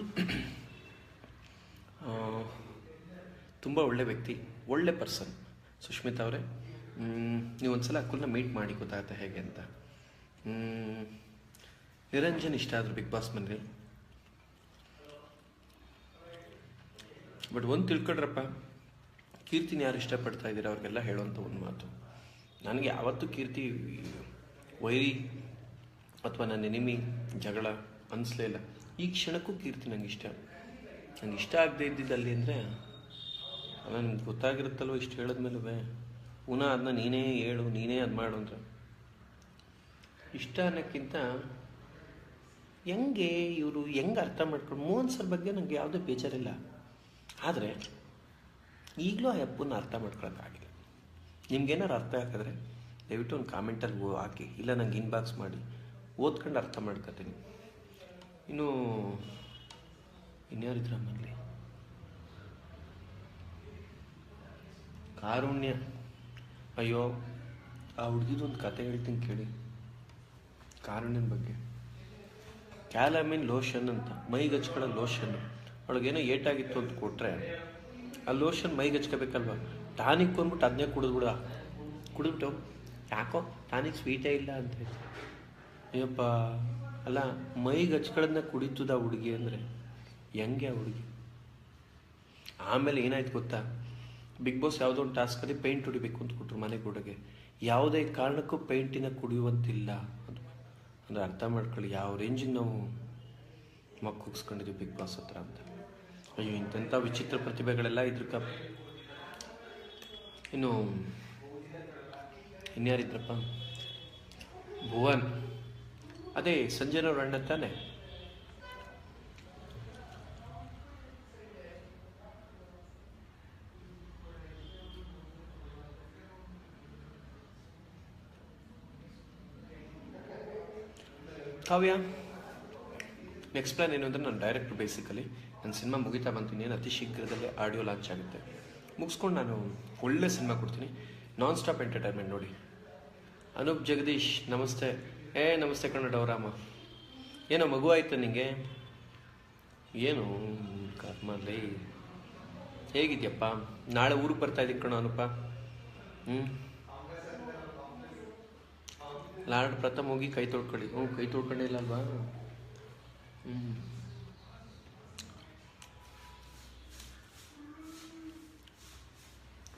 ತುಂಬ ಒಳ್ಳೆ ವ್ಯಕ್ತಿ, ಒಳ್ಳೆ ಪರ್ಸನ್. ಸುಷ್ಮಿತಾ ಅವರೇ, ನೀವು ಒಂದ್ಸಲ ಅಕುಲ್ನ ಮೀಟ್ ಮಾಡಿ ಗೊತ್ತಾಗುತ್ತೆ ಹೇಗೆ ಅಂತ. ನಿರಂಜನ್ ಇಷ್ಟ ಆದರು ಬಿಗ್ ಬಾಸ್ ಮನೇಲಿ. ಬಟ್ ಒಂದು ತಿಳ್ಕೊಳ್ರಪ್ಪ, ಕೀರ್ತಿನ ಯಾರು ಇಷ್ಟಪಡ್ತಾ ಇದ್ದೀರ ಅವ್ರಿಗೆಲ್ಲ ಹೇಳುವಂಥ ಒಂದು ಮಾತು, ನನಗೆ ಯಾವತ್ತೂ ಕೀರ್ತಿ ವೈರಿ ಅಥವಾ ನನ್ನ ಎನಿಮಿ ಜಗಳ ಅನಿಸ್ಲೇ ಇಲ್ಲ. ಈ ಕ್ಷಣಕ್ಕೂ ಕೀರ್ತಿ ನಂಗೆ ಇಷ್ಟ ಆಗದೆ ಇದ್ದಿದ್ದಲ್ಲಿ ಅಂದರೆ ನನಗೆ ಗೊತ್ತಾಗಿರುತ್ತಲ್ವ. ಇಷ್ಟು ಹೇಳಿದ್ಮೇಲೆ ಪುನಃ ಅದನ್ನ ನೀನೇ ಹೇಳು, ನೀನೇ ಅದು ಮಾಡು ಅಂದ್ರೆ ಇಷ್ಟ ಅನ್ನೋಕ್ಕಿಂತ ಇವರು ಹೆಂಗೆ ಅರ್ಥ ಮಾಡ್ಕೊಂಡು. ಮೋಹನ್ ಸರ್ ಬಗ್ಗೆ ನನಗೆ ಯಾವುದೇ ಬೇಜಾರಿಲ್ಲ, ಆದರೆ ಈಗಲೂ ಆ ಅಪ್ಪನ್ನ ಅರ್ಥ ಮಾಡ್ಕೊಳಕ್ಕಾಗಿಲ್ಲ. ನಿಮ್ಗೇನಾರು ಅರ್ಥ ಹಾಕಿದ್ರೆ ದಯವಿಟ್ಟು ಒಂದು ಕಾಮೆಂಟಲ್ಲಿ ಹಾಕಿ, ಇಲ್ಲ ನಂಗೆ ಇನ್ಬಾಕ್ಸ್ ಮಾಡಿ, ಓದ್ಕೊಂಡು ಅರ್ಥ ಮಾಡ್ಕೊತೀನಿ. ಇನ್ಯಾರಿದ್ರ ಮನೇಲಿ? ಕಾರುಣ್ಯ. ಅಯ್ಯೋ, ಆ ಹುಡುಗಿದೊಂದು ಕತೆ ಹೇಳ್ತೀನಿ ಕೇಳಿ, ಕಾರುಣ್ಯನ ಬಗ್ಗೆ. ಕ್ಯಾಲಮಿನ್ ಲೋಷನ್ ಅಂತ, ಮೈಗೆ ಹಚ್ಕೊಳ್ಳೋ ಲೋಷನ್. ಅವಳಿಗೇನೋ ಏಟಾಗಿತ್ತು ಅಂತ ಕೊಟ್ಟರೆ ಆ ಲೋಷನ್ ಮೈಗೆ ಹಚ್ಕೋಬೇಕಲ್ವ, ಟಾನಿಕ್ ಅಂದ್ಬಿಟ್ಟು ಅದನ್ನೇ ಕುಡಿದ್ಬಿಟ್ಟು ಯಾಕೋ ಟಾನಿಕ್ ಸ್ವೀಟೇ ಇಲ್ಲ ಅಂತ ಹೇಳ್ತು. ಅಯ್ಯಪ್ಪ, ಅಲ್ಲ ಮೈಗೆ ಹಚ್ಕೊಳ್ಳೋದನ್ನ ಕುಡಿತದ ಹುಡುಗಿ ಅಂದರೆ ಹೆಂಗೆ ಆ ಹುಡುಗಿ? ಆಮೇಲೆ ಏನಾಯ್ತು ಗೊತ್ತಾ, ಬಿಗ್ ಬಾಸ್ ಯಾವುದೋ ಒಂದು ಟಾಸ್ಕಲ್ಲಿ ಪೇಂಟ್ ಹೊಡಿಬೇಕು ಅಂತ ಕೊಟ್ಟರು ಮನೆ ಹುಡುಗೆ. ಯಾವುದೇ ಕಾರಣಕ್ಕೂ ಪೇಂಟಿನ ಕುಡಿಯುವಂತಿಲ್ಲ ಅದು. ಅಂದರೆ ಅರ್ಥ ಮಾಡ್ಕೊಳ್ಳಿ ಯಾವ ರೇಂಜಿಗೆ ನಾವು ಮಕ್ಕಳಿಸ್ಕೊಂಡಿದ್ದೀವಿ ಬಿಗ್ ಬಾಸ್ ಹತ್ರ ಅಂತ. ಅಯ್ಯೋ, ಇಂಥ ವಿಚಿತ್ರ ಪ್ರತಿಭೆಗಳೆಲ್ಲ ಇದ್ರಕ್ಕ. ಇನ್ಯಾರಿದ್ರಪ್ಪ? ಭುವನ್, ಅದೇ ಸಂಜನವ್ರ ಅಣ್ಣ ತಾನೆ. ಕಾವ್ಯ, ನೆಕ್ಸ್ಟ್ ಪ್ಲಾನ್ ಏನು ಅಂದರೆ, ನಾನು ಡೈರೆಕ್ಟ್ ಬೇಸಿಕಲಿ ನನ್ನ ಸಿನಿಮಾ ಮುಗಿತಾ ಬಂತೀನಿ, ಅತಿ ಶೀಘ್ರದಲ್ಲೇ ಆಡಿಯೋ ಲಾಂಚ್ ಆಗುತ್ತೆ. ಮುಗಿಸ್ಕೊಂಡು ನಾನು ಒಳ್ಳೆ ಸಿನಿಮಾ ಕೊಡ್ತೀನಿ, ನಾನ್ ಸ್ಟಾಪ್ ಎಂಟರ್ಟೈನ್ಮೆಂಟ್ ನೋಡಿ. ಅನೂಪ್ ಜಗದೀಶ್ ನಮಸ್ತೆ. ನಮಸ್ತೆ ಕನ್ನಡ ಅವರಾಮ. ಏನೋ ಮಗು ಆಯ್ತು ನಿಂಗೆ? ಏನು ಕರ್ಮಲ್ಲಿ ಹೇಗಿದ್ಯಪ್ಪ? ನಾಳೆ ಊರಿಗೆ ಬರ್ತಾ ಇದ್ದೀನಿ ಕಣೋ ಅನೂಪ. ಲಾರ್ಡ್ ಪ್ರಥಮ್ ಹೋಗಿ ಕೈ ತೊಳ್ಕೊಳ್ಳಿ. ಕೈ ತೊಳ್ಕೊಂಡಿಲ್ಲ ಅಲ್ವಾ?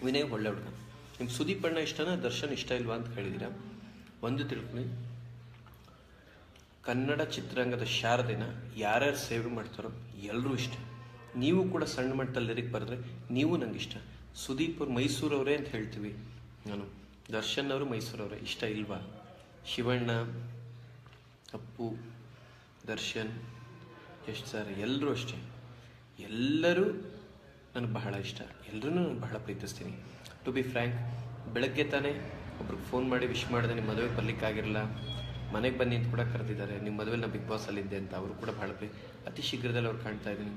ವಿನಯ್ ಒಳ್ಳೆ ಹುಡುಗ. ನಿಮ್ಗೆ ಸುದೀಪ್ ಅಣ್ಣ ಇಷ್ಟನಾ, ದರ್ಶನ್ ಇಷ್ಟ ಇಲ್ವಾ ಅಂತ ಹೇಳಿದ್ದೀರಾ? ಒಂದು ತಿಳ್ಕೊಳ್ಳಿ, ಕನ್ನಡ ಚಿತ್ರರಂಗದ ಶಾರದೆನ ಯಾರ್ಯಾರು ಸೇವೆ ಮಾಡ್ತಾರೋ ಎಲ್ಲರೂ ಇಷ್ಟ. ನೀವು ಕೂಡ ಸಣ್ಣ ಮಟ್ಟದಲ್ಲಿ ಲಿರಿಕ್ ಬರೆದ್ರೆ ನೀವು ನಂಗೆ ಇಷ್ಟ. ಸುದೀಪ್ ಅವ್ರು ಮೈಸೂರವರೇ ಅಂತ ಹೇಳ್ತೀವಿ ನಾನು, ದರ್ಶನ್ ಅವರು ಮೈಸೂರವರೇ. ಇಷ್ಟ ಇಲ್ವಾ? ಶಿವಣ್ಣ, ಅಪ್ಪು, ದರ್ಶನ್, ಯಶ್ ಸರ್ ಎಲ್ಲರೂ ಅಷ್ಟೇ. ಎಲ್ಲರೂ ನನಗೆ ಬಹಳ ಇಷ್ಟ, ಎಲ್ಲರೂ ನಾನು ಬಹಳ ಪ್ರೀತಿಸ್ತೀನಿ. ಟು ಬಿ ಫ್ರ್ಯಾಂಕ್, ಬೆಳಗ್ಗೆ ತಾನೇ ಒಬ್ರಿಗೆ ಫೋನ್ ಮಾಡಿ ವಿಶ್ ಮಾಡಿದೆ, ನಿಮ್ಮ ಮದುವೆಗೆ ಬರ್ಲಿಕ್ಕಾಗಿರಲ್ಲ, ಮನೆಗೆ ಬನ್ನಿ ಅಂತ ಕೂಡ ಕರೆದಿದ್ದಾರೆ. ನಿಮ್ಮ ಮದುವೆಲಿ ನಾನು ಬಿಗ್ ಬಾಸಲ್ಲಿದ್ದೆ ಅಂತ ಅವರು ಕೂಡ ಭಾಳ ಅತಿ ಶೀಘ್ರದಲ್ಲಿ ಅವ್ರು ಕಾಣ್ತಾ ಇದ್ದೀನಿ.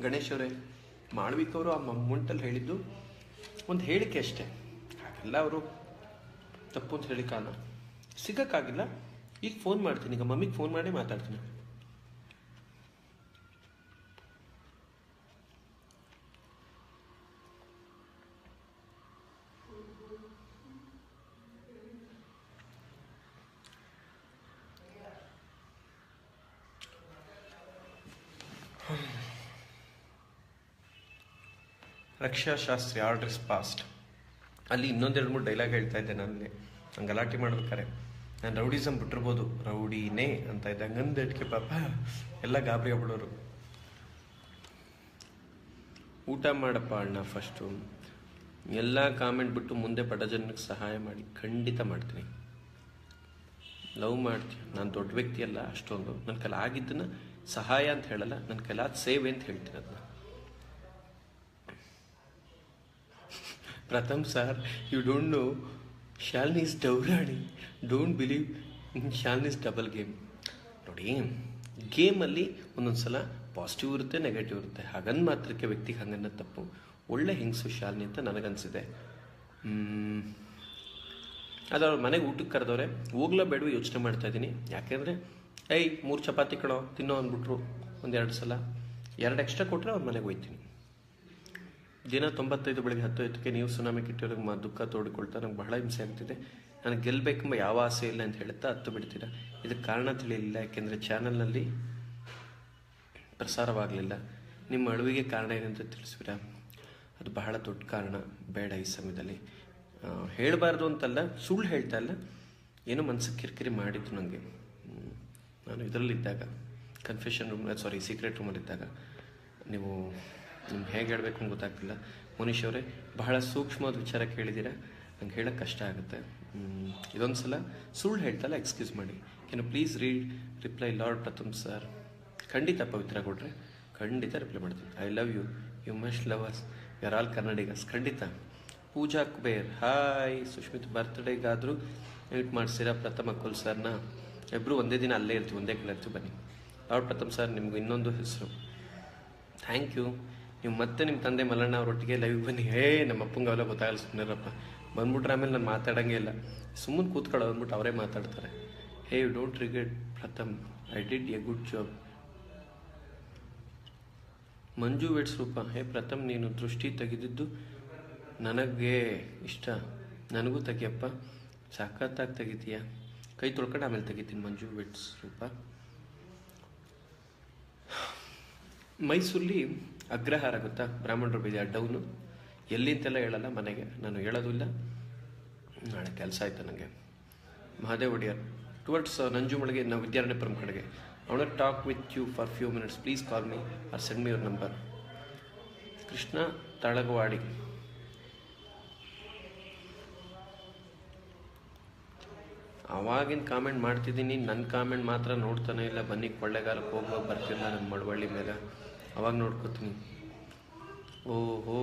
ಗಣೇಶ್ ಅವರೇ, ಮಾಳ್ವಿಕ್ ಅವರು ಆ ಮೊಮೆಂಟಲ್ಲಿ ಹೇಳಿದ್ದು ಒಂದು ಹೇಳಿಕೆ ಅಷ್ಟೇ, ಹಾಗೆಲ್ಲ ಅವರು ತಪ್ಪು ಅಂತ ಹೇಳಿಕಾಲ ಸಿಗೋಕ್ಕಾಗಿಲ್ಲ. ಈಗ ಫೋನ್ ಮಾಡ್ತೀನಿ, ಈಗ ಮಮ್ಮಿಗೆ ಫೋನ್ ಮಾಡಿ ಮಾತಾಡ್ತೀನಿ. ರಕ್ಷಾ ಶಾಸ್ತ್ರಿ ಆರ್ಡರ್ ಇಸ್ ಪಾಸ್ಟ್. ಅಲ್ಲಿ ಇನ್ನೊಂದೆರಡು ಮೂರು ಡೈಲಾಗ್ ಹೇಳ್ತಾ ಇದ್ದೆ ನನಗೆ, ನಂಗೆ ಗಲಾಟೆ ಮಾಡ್ಬೇಕಾರೆ. ನಾನು ರೌಡಿಸಮ್ ಬಿಟ್ಟಿರ್ಬೋದು, ರೌಡಿನೇ ಅಂತ ಇದ್ದೆ. ಹಂಗಂದಕ್ಕೆ ಪಾಪ ಎಲ್ಲ ಗಾಬರಿ ಆಗ್ಬಿಡೋರು. ಊಟ ಮಾಡಪ್ಪ ಅಣ್ಣ ಫಸ್ಟು, ಎಲ್ಲ ಕಾಮೆಂಟ್ ಬಿಟ್ಟು ಮುಂದೆ ಬಡ ಜನಕ್ಕೆ ಸಹಾಯ ಮಾಡಿ. ಖಂಡಿತ ಮಾಡ್ತೀನಿ. ಲವ್ ಮಾಡ್ತೀನಿ. ನಾನು ದೊಡ್ಡ ವ್ಯಕ್ತಿ ಅಲ್ಲ ಅಷ್ಟೊಂದು, ನನ್ನ ಕೈಲಿ ಆಗಿದ್ದನ್ನು ಸಹಾಯ ಅಂತ ಹೇಳಲ್ಲ, ನನ್ನ ಕೈಲಾದ ಸೇವೆ ಅಂತ ಹೇಳ್ತೀನಿ ಅದನ್ನ. Pratham sir, you don't know Shalini's ಡೌರಾಣಿ, don't believe in Shalini's double game. ನೋಡಿ, ಗೇಮಲ್ಲಿ ಒಂದೊಂದು ಸಲ ಪಾಸಿಟಿವ್ ಇರುತ್ತೆ, ನೆಗೆಟಿವ್ ಇರುತ್ತೆ. ಹಾಗಂದು ಮಾತ್ರಕ್ಕೆ ವ್ಯಕ್ತಿಗೆ ಹಂಗನ್ನ ತಪ್ಪು. ಒಳ್ಳೆ ಹಿಂಗ್ಸು ಶಾಲಿನಿ ಅಂತ ನನಗನ್ಸಿದೆ. ಅದು ಅವ್ರ ಮನೆಗೆ ಊಟಕ್ಕೆ ಕರೆದವ್ರೆ, ಹೋಗ್ಲೋ ಬೇಡವೋ ಯೋಚನೆ ಮಾಡ್ತಾ ಇದ್ದೀನಿ. ಯಾಕೆಂದರೆ 3 ಚಪಾತಿ ಕಣೋ ತಿನ್ನೋ ಅಂದ್ಬಿಟ್ರು ಒಂದೆರಡು ಸಲ. 2 ಎಕ್ಸ್ಟ್ರಾ ಕೊಟ್ಟರೆ ಅವ್ರ ಮನೆಗೆ ಹೋಗ್ತೀನಿ. ದಿನ 95 ಬೆಳಗ್ಗೆ 10 ನೀವು ಸುನಾಮಿ ಕಿಟ್ಟಿಯೋರಿಗೆ ದುಃಖ ತೋಡಿಕೊಳ್ತಾ ನಂಗೆ ಬಹಳ ಹಿಂಸೆ ಆಗ್ತಿದೆ. ನನಗೆ ಗೆಲ್ಲಬೇಕೆಂಬ ಯಾವ ಆಸೆ ಇಲ್ಲ ಅಂತ ಹೇಳುತ್ತಾ 10 ಬಿಡ್ತೀರಾ. ಇದಕ್ಕೆ ಕಾರಣ ತಿಳಿಯಲಿಲ್ಲ, ಯಾಕೆಂದರೆ ಚಾನಲ್ನಲ್ಲಿ ಪ್ರಸಾರವಾಗಲಿಲ್ಲ. ನಿಮ್ಮ ಅಳುವಿಗೆ ಕಾರಣ ಏನಂತ ತಿಳಿಸ್ಬಿರಾ? ಅದು ಬಹಳ ದೊಡ್ಡ ಕಾರಣ. ಬೇಡ ಈ ಸಮಯದಲ್ಲಿ ಹೇಳಬಾರ್ದು ಅಂತಲ್ಲ, ಸುಳ್ಳು ಹೇಳ್ತಾ ಇಲ್ಲ, ಏನೋ ಮನಸ್ಸಿಗೆ ಕಿರಿಕಿರಿ ಮಾಡಿದ್ದು ನನಗೆ. ನಾನು ಇದರಲ್ಲಿದ್ದಾಗ, ಕನ್ಫೆಷನ್ ರೂಮ್ ಸೀಕ್ರೆಟ್ ರೂಮಲ್ಲಿದ್ದಾಗ. ನೀವು ನಿಮ್ಗೆ ಹೇಗೆ ಹೇಳಬೇಕು ಅಂತ ಗೊತ್ತಾಗ್ತಿಲ್ಲ. ಮನೀಶ್ ಅವರೇ, ಬಹಳ ಸೂಕ್ಷ್ಮವಾದ ವಿಚಾರ ಕೇಳಿದ್ದೀರಾ, ನಂಗೆ ಹೇಳೋಕ್ಕೆ ಕಷ್ಟ ಆಗುತ್ತೆ. ಇದೊಂದು ಸಲ ಸುಳ್ಳು ಹೇಳ್ತಲ್ಲ, ಎಕ್ಸ್ಕ್ಯೂಸ್ ಮಾಡಿ. Can you please reply lord Pratham sir? ಖಂಡಿತ ಪವಿತ್ರ ಕೊಡ್ರೆ, ಖಂಡಿತ ರಿಪ್ಲೈ ಮಾಡ್ತೀನಿ. I love you, you must love us, we are all Kannadigas. ಖಂಡಿತ. ಪೂಜಾ ಕುಬೇರ್, ಹಾಯ್. ಸುಷ್ಮಿತ್, ಬರ್ತ್ಡೇಗಾದರೂ ಮೀಟ್ ಮಾಡಿಸಿರಾ ಪ್ರಥಮ್ ಅಕುಲ್ ಸರ್ನ? ಇಬ್ಬರು ಒಂದೇ ದಿನ ಅಲ್ಲೇ ಇರ್ತೀವಿ, ಒಂದೇ ಕಡೆ ಇರ್ತೀವಿ. ಬನ್ನಿ. ಲಾರ್ಡ್ ಪ್ರಥಮ್ ಸರ್, ನಿಮಗೂ ಇನ್ನೊಂದು ಹೆಸರು. Thank you. ನೀವು ಮತ್ತೆ ನಿಮ್ಮ ತಂದೆ ಮಲ್ಲಣ್ಣ ಅವರೊಟ್ಟಿಗೆ ಲೈವ್ ಬನ್ನಿ. ನಮ್ಮ ಅಪ್ಪಂಗೆ ಅವೆಲ್ಲ ಗೊತ್ತಾಗಲ್ಲ, ಸುಮ್ಮನೆರಪ್ಪ. ಬಂದ್ಬಿಟ್ರೆ ಆಮೇಲೆ ನಾನು ಮಾತಾಡೋಂಗೇ ಇಲ್ಲ, ಸುಮ್ಮನೆ ಕೂತ್ಕೊಳ್ಳೋ ಅಂದ್ಬಿಟ್ಟು ಅವರೇ ಮಾತಾಡ್ತಾರೆ. You don't regret Pratham, I did a good job. Manju weds Roopa, Pratham, ನೀನು ದೃಷ್ಟಿ ತೆಗೆದಿದ್ದು ನನಗೆ ಇಷ್ಟ, ನನಗೂ ತೆಗಿಯಪ್ಪ, ಸಖತ್ತಾಗಿ ತೆಗಿತೀಯ. ಕೈ ತೊಳ್ಕೊಂಡು ಆಮೇಲೆ ತೆಗಿತೀನಿ. ಮಂಜು ವೆಟ್ಸ್ ರೂಪ. ಮೈಸೂರಲ್ಲಿ ಅಗ್ರಹಾರ ಗೊತ್ತಾ, ಬ್ರಾಹ್ಮಣರು ಬೀದಿ ಡೌನು. ಎಲ್ಲಿಂತೆಲ್ಲ ಹೇಳಲ್ಲ, ಮನೆಗೆ ನಾನು ಹೇಳೋದು ಇಲ್ಲ. ನಾಳೆ ಕೆಲಸ ಆಯ್ತು ನನಗೆ. ಮಹಾದೇವ್ ಒಡೆಯರ್, ಟುವರ್ಡ್ಸ್ ನಂಜುಮಳಿಗೆ, ನಾವು ವಿದ್ಯಾರಣ್ಯಪುರಂ ಕಡೆಗೆ. I want to talk with you for few minutes, please call me or send me your number. Krishna Talagavadi, ಅವಾಗಿನ ಕಾಮೆಂಟ್ ಮಾಡ್ತಿದ್ದೀನಿ, ನನ್ನ ಕಾಮೆಂಟ್ ಮಾತ್ರ ನೋಡ್ತಾನೆ ಇಲ್ಲ. ಬನ್ನಿ ಕೊಳ್ಳೆಗಾಲಕ್ಕೆ ಹೋಗುವಾಗ ಬರ್ತಿಲ್ಲ ನನ್ನ ಮಳವಳ್ಳಿ ಮೇಲೆ, ಅವಾಗ ನೋಡ್ಕೋತೀನಿ. ಓಹೋ,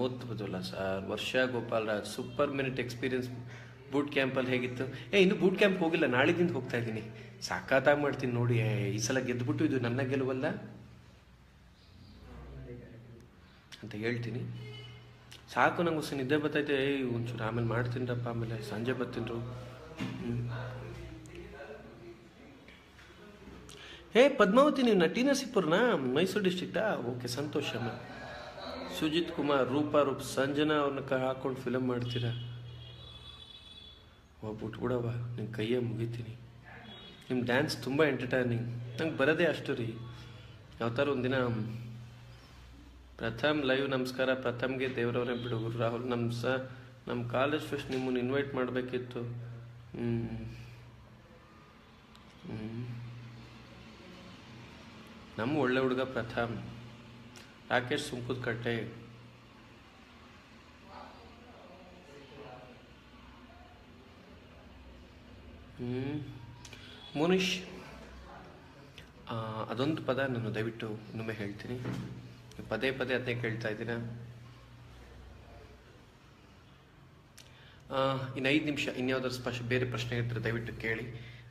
ಓದ್ಬೋದಲ್ಲ sir. Varsha Gopal Raj, super minute experience boot ಕ್ಯಾಂಪಲ್ಲಿ ಹೇಗಿತ್ತು? ಇನ್ನು ಬೂಟ್ ಕ್ಯಾಂಪ್ ಹೋಗಿಲ್ಲ, ನಾಳಿದಿಂದ ಹೋಗ್ತಾ ಇದ್ದೀನಿ. ಸಾಕಾತಾಗಿ ಮಾಡ್ತೀನಿ ನೋಡಿ. ಈ ಸಲ ಗೆದ್ದುಬಿಟ್ಟು ಇದು ನನ್ನ ಗೆಲುವಲ್ಲ ಅಂತ ಹೇಳ್ತೀನಿ. ಸಾಕು, ನಂಗೆ ಹೊಸ ನಿದ್ದೆ ಬರ್ತೈತೆ. ಒಂಚೂರು ಆಮೇಲೆ ಮಾಡ್ತೀನಿರಪ್ಪ, ಆಮೇಲೆ ಸಂಜೆ ಬರ್ತೀನ್ರು. ಪದ್ಮಾವತಿ, ನೀವು ನಟಿ ನರಸೀಪುರನಾ? ಮೈಸೂರು ಡಿಸ್ಟ್ರಿಕ್ಟಾ? ಓಕೆ, ಸಂತೋಷಮ್ಮ. ಸುಜಿತ್ ಕುಮಾರ್, ರೂಪ್ ಸಂಜನಾ ಅವ್ರನ್ನ ಹಾಕೊಂಡು ಫಿಲಮ್ ಮಾಡ್ತೀರಾ? ಬಿಟ್ಬಿಡವ, ನಿಮ್ಮ ಕೈಯೇ ಮುಗಿತೀನಿ. ನಿಮ್ಮ ಡ್ಯಾನ್ಸ್ ತುಂಬ ಎಂಟರ್ಟೈನಿಂಗ್. ನಂಗೆ ಬರೋದೇ ಅಷ್ಟು ರೀ. ಯಾವ ಥರ ಒಂದಿನ ಪ್ರಥಮ್ ಲೈವ್. ನಮಸ್ಕಾರ ಪ್ರಥಮ್ಗೆ, ದೇವರವರೇ ಬಿಡು. ರಾಹುಲ್, ನಮ್ಮ ಕಾಲೇಜ್ ಫೆಸ್ಟ್ ನಿಮ್ಮನ್ನು ಇನ್ವೈಟ್ ಮಾಡಬೇಕಿತ್ತು. ನಮ್ಮ ಒಳ್ಳೆ ಹುಡುಗ ಪ್ರಥಮ್. ರಾಕೇಶ್ ಸುಂಕುದ್ ಕಟ್ಟೆ, ಮುನೀಶ್ ಅದೊಂದು ಪದ ನಾನು ದಯವಿಟ್ಟು ಇನ್ನೊಮ್ಮೆ ಹೇಳ್ತೀನಿ, ಪದೇ ಪದೇ ಅದನ್ನೇ ಕೇಳ್ತಾ ಇದ್ದೀರಾ. ಇನ್ನು 5 ನಿಮಿಷ ಇನ್ಯಾವುದಾದ್ರು ಬೇರೆ ಪ್ರಶ್ನೆ ಇದ್ದರೆ ದಯವಿಟ್ಟು ಕೇಳಿ,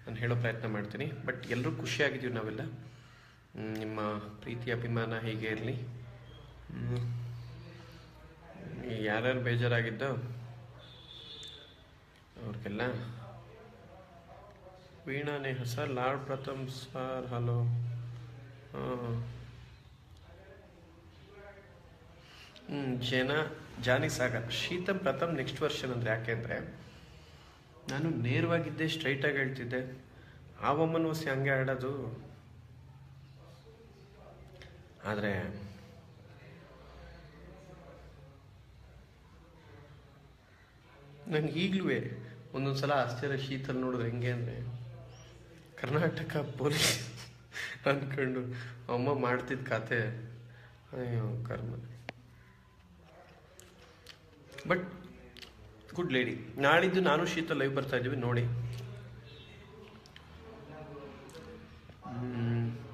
ನಾನು ಹೇಳೋ ಪ್ರಯತ್ನ ಮಾಡ್ತೀನಿ. ಬಟ್ ಎಲ್ಲರೂ ಖುಷಿಯಾಗಿದ್ದೀವಿ ನಾವೆಲ್ಲ. ನಿಮ್ಮ ಪ್ರೀತಿ ಅಭಿಮಾನ ಹೀಗೆ ಇರಲಿ. ಯಾರ್ಯಾರು ಬೇಜಾರಾಗಿದ್ದೋ ಅವ್ರಿಗೆಲ್ಲ Veena Neha sir, lord Pratham sir, hello. ಜಾನಿ ಸಾಗರ್, ಶೀತಮ್ ಪ್ರಥಮ್ ನೆಕ್ಸ್ಟ್ ವರ್ಷನ್ ಅಂದರೆ ಯಾಕೆ ಅಂದರೆ ನಾನು ನೇರವಾಗಿದ್ದೆ, ಸ್ಟ್ರೈಟಾಗಿ ಹೇಳ್ತಿದ್ದೆ. ಆ ಒಮ್ಮನ ವಸಿ ಹಂಗೆ ಆಡೋದು. ಆದರೆ ನಂಗೆ ಈಗಲೂ ಒಂದೊಂದು ಸಲ ಆಶ್ಚರ್ಯ ಶೀತಲ್ ನೋಡಿದ್ರೆ ಹೆಂಗೆ ಅಂದರೆ ಕರ್ನಾಟಕ ಪೊಲೀಸ್ ಅಂದ್ಕೊಂಡು ಅಮ್ಮ ಮಾಡ್ತಿದ್ದ ಕತೆ. ಅಯ್ಯೋ ಕರ್ಮ. But good lady. ನಾಳಿದ್ದು ನಾನು ಶೀತಲ್ ಲೈವ್ ಬರ್ತಾ ಇದ್ದೀವಿ ನೋಡಿ.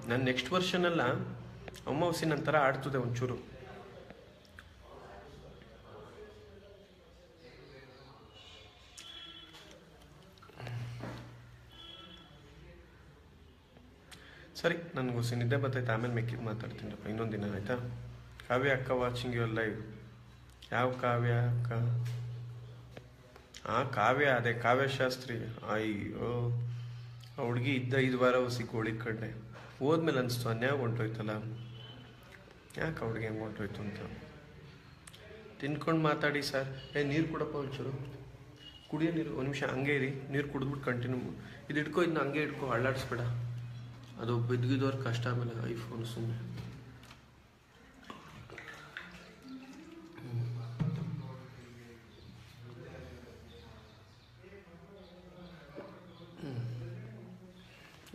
ನನ್ನ ನೆಕ್ಸ್ಟ್ ವರ್ಷನೆಲ್ಲ ಅಮಾವಾಸ್ಯೆ ನಂತರ ಆಡ್ತದೆ ಒಂಚೂರು. ಸರಿ, ನನಗೋಸಿ ನಿದ್ದೆ ಬರ್ತೈತೆ, ಆಮೇಲೆ ಮೆಕ್ಕಿದ್ದು ಮಾತಾಡ್ತೀನಪ್ಪ ಇನ್ನೊಂದು ದಿನ, ಆಯಿತಾ? ಕಾವ್ಯ ಅಕ್ಕ ವಾಚಿಂಗ್ ಯುವರ್ ಲೈವ್. ಯಾವ ಕಾವ್ಯ ಅಕ್ಕ? ಕಾವ್ಯ, ಅದೇ ಕಾವ್ಯ ಶಾಸ್ತ್ರಿ. ಅಯ್ಯೋ, ಆ ಹುಡುಗಿ ಇದ್ದ 5 ವಾರ ಹೊಸಿ ಕೋಳಿ ಕಡೆ ಹೋದ್ಮೇಲೆ ಅನಿಸ್ತು ಅನ್ಯಾಗ ಹೊಂಟೋಯ್ತಲ್ಲ, ಯಾಕೆ ಹುಡುಗಿ ಹೆಂಗೆ ಹೊಂಟೋಯ್ತು ಅಂತ. ತಿನ್ಕೊಂಡು ಮಾತಾಡಿ ಸರ್. ನೀರು ಕೊಡಪ್ಪ ಒಂಚೂರು, ಕುಡಿಯೋ ನೀರು. ಒಂದು ನಿಮಿಷ ಹಂಗೆ ಇರಿ, ನೀರು ಕುಡಿದ್ಬಿಟ್ಟು ಕಂಟಿನ್ಯೂ ಇದು ಇಟ್ಕೋ, ಇದನ್ನ ಹಂಗೆ ಇಟ್ಕೋ, ಅಳ್ಳಾಡಿಸ್ಬೇಡ. ಅದು ಬಿದ್ದಿದ್ದವ್ರ ಕಷ್ಟ. ಆಮೇಲೆ ಐಫೋನ್ ಸುಮ್ಮನೆ.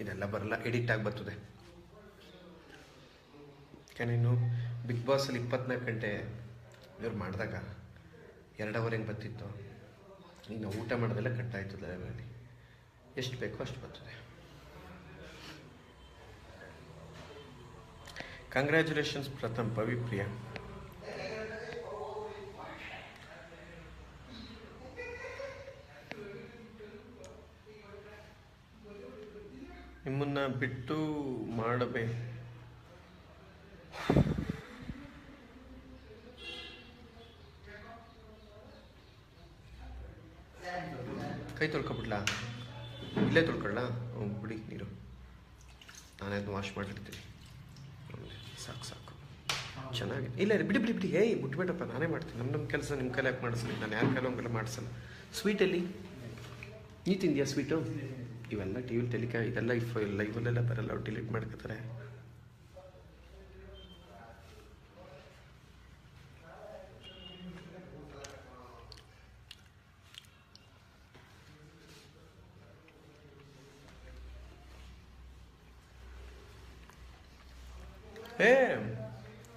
ಇದೆಲ್ಲ ಬರಲ್ಲ, ಎಡಿಟ್ ಆಗಿ ಬರ್ತದೆ. ನೀನು ಬಿಗ್ ಬಾಸಲ್ಲಿ 24 ಗಂಟೆ ಇವ್ರು ಮಾಡಿದಾಗ 2 ಅವರ್ ಹೆಂಗೆ ಬರ್ತಿತ್ತು, ನೀನು ಊಟ ಮಾಡೋದೆಲ್ಲ ಕಟ್ಟಾಯ್ತದೆ. ಲೈವಲ್ಲಿ ಎಷ್ಟು ಬೇಕೋ ಅಷ್ಟು ಬರ್ತದೆ. ಕಂಗ್ರ್ಯಾಚುಲೇಷನ್ಸ್ ಪ್ರಥಮ್, ಪವಿಪ್ರಿಯ. ನಿಮ್ಮನ್ನ ಬಿಟ್ಟು ಮಾಡಬೇಕು. ಕೈ ತೊಳ್ಕೊಬಿಡ್ಲಾ? ಇಲ್ಲೇ ತೊಳ್ಕೊಳ್ಳ? ಬಿಡಿ ನೀರು, ನಾನೇ ಅದನ್ನ ವಾಶ್ ಮಾಡಿರ್ತೀನಿ. ಸಾಕು ಸಾಕು, ಚೆನ್ನಾಗಿದೆ. ಇಲ್ಲ ಬಿಡಿ ಬಿಡಿ ಬಿಡಿ. ಮುಟ್ಬೇಡಪ್ಪ, ನಾನೇ ಮಾಡ್ತೀನಿ. ನಮ್ಮ ಕೆಲಸ ನಿಮ್ಮ ಕೈಲಿ ಯಾಕೆ ಮಾಡಿಸ್ಲಿ? ನಾನು ಯಾರ ಕೈಲೂ ಹಂಗೆಲ್ಲ ಮಾಡಿಸಲ್ಲ. ಸ್ವೀಟಲ್ಲಿ ನೀ ತಿಂದ್ಯಾ ಸ್ವೀಟು? ಇವೆಲ್ಲ ಟಿ ವಿಲಿ ಇದೆಲ್ಲ ಲೈವಲ್ಲೆಲ್ಲ ಬರಲ್ಲ, ಅವ್ರು ಡಿಲೀಟ್ ಮಾಡ್ಕೋತಾರೆ.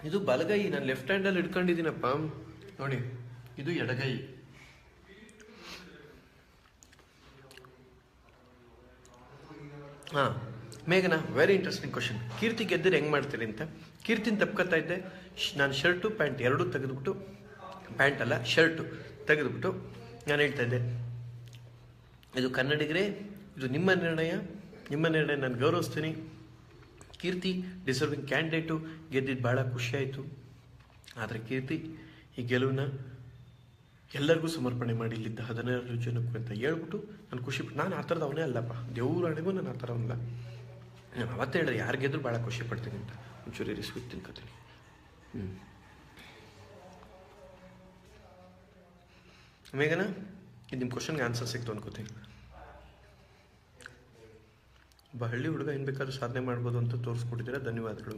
ಇದು ಬಲಗೈ, ನಾನು ಲೆಫ್ಟ್ ಹ್ಯಾಂಡಲ್ಲಿ ಹಿಡ್ಕೊಂಡಿದ್ದೀನಪ್ಪ ನೋಡಿ. ಇದು ಎಡಗೈ. ಮೇಘನಾ, ವೆರಿ ಇಂಟ್ರೆಸ್ಟಿಂಗ್ ಕ್ವಶನ್. ಕೀರ್ತಿ ಗೆದ್ದರೆ ಹೆಂಗೆ ಮಾಡ್ತೀರಿ ಅಂತ. ಕೀರ್ತಿನ ತಪ್ಕೊತಾ ಇದ್ದೆ. ನಾನು ಶರ್ಟು ಪ್ಯಾಂಟ್ ಎರಡೂ ತೆಗೆದುಬಿಟ್ಟು, ಪ್ಯಾಂಟ್ ಅಲ್ಲ ಶರ್ಟು ತೆಗೆದುಬಿಟ್ಟು ನಾನು ಹೇಳ್ತಾ ಇದ್ದೆ, ಇದು ಕನ್ನಡಿಗರೇ, ಇದು ನಿಮ್ಮ ನಿರ್ಣಯ, ನಾನು ಗೌರವಿಸ್ತೀನಿ. ಕೀರ್ತಿ ಡಿಸರ್ವಿಂಗ್ ಕ್ಯಾಂಡಿಡೇಟು, ಗೆದ್ದಿದ್ದು ಭಾಳ ಖುಷಿಯಾಯಿತು. ಆದರೆ ಕೀರ್ತಿ ಈ ಗೆಲುವನ್ನ ಎಲ್ಲರಿಗೂ ಸಮರ್ಪಣೆ ಮಾಡಿ ಇಲ್ಲಿದ್ದ 16 ಜನಕ್ಕೂ ಅಂತ ಹೇಳ್ಬಿಟ್ಟು ನಾನು ಖುಷಿಪಟ್ಟು, ನಾನು ಆ ಥರದ ಅವನೇ ಅಲ್ಲಪ್ಪ, ದೇವ್ರಾಣಿಗೂ ನಾನು ಆ ಥರ ಅವನಲ್ಲ. ನಾನು ಅವತ್ತೇ ಹೇಳಿದ್ರೆ ಯಾರು ಗೆದ್ರು ಭಾಳ ಖುಷಿ ಪಡ್ತೀನಿ ಅಂತ. ಒಂಚೂರು ಸ್ವೀಟ್ ತಿನ್ಕೋತೀನಿ. ಮೇಘನಾ, ಇದು ನಿಮ್ಮ ಕ್ವಶನ್ಗೆ ಆನ್ಸರ್ ಸಿಕ್ತು ಅನ್ಕೋತೀನಿ. ಒಬ್ಬ ಹಳ್ಳಿ ಹುಡುಗ ಏನು ಬೇಕಾದ್ರೂ ಸಾಧನೆ ಮಾಡ್ಬೋದು ಅಂತ ತೋರಿಸ್ಕೊಟ್ಟಿದ್ದೀರಾ, ಧನ್ಯವಾದಗಳು.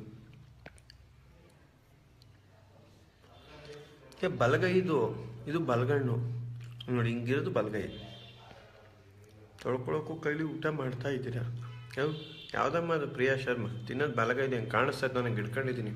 ಬಲಗೈ ಇದು ಬಲಗಣ್ಣು ನೋಡಿ, ಹಿಂಗಿರೋದು ಬಲಗೈ. ತೊಳ್ಕೊಳಕ್ಕೂ ಕೈಲಿ ಊಟ ಮಾಡ್ತಾ ಇದ್ದೀರಾ. ಯಾವುದಮ್ಮ ಅದು? ಪ್ರಿಯಾ ಶರ್ಮಾ, ತಿನ್ನೋದು ಬಲಗೈ ಇದೆ, ಹೆಂಗೆ ಕಾಣಿಸ್ತಾ ಇದ್ದು, ನನಗೆ ಹಿಡ್ಕೊಂಡಿದ್ದೀನಿ.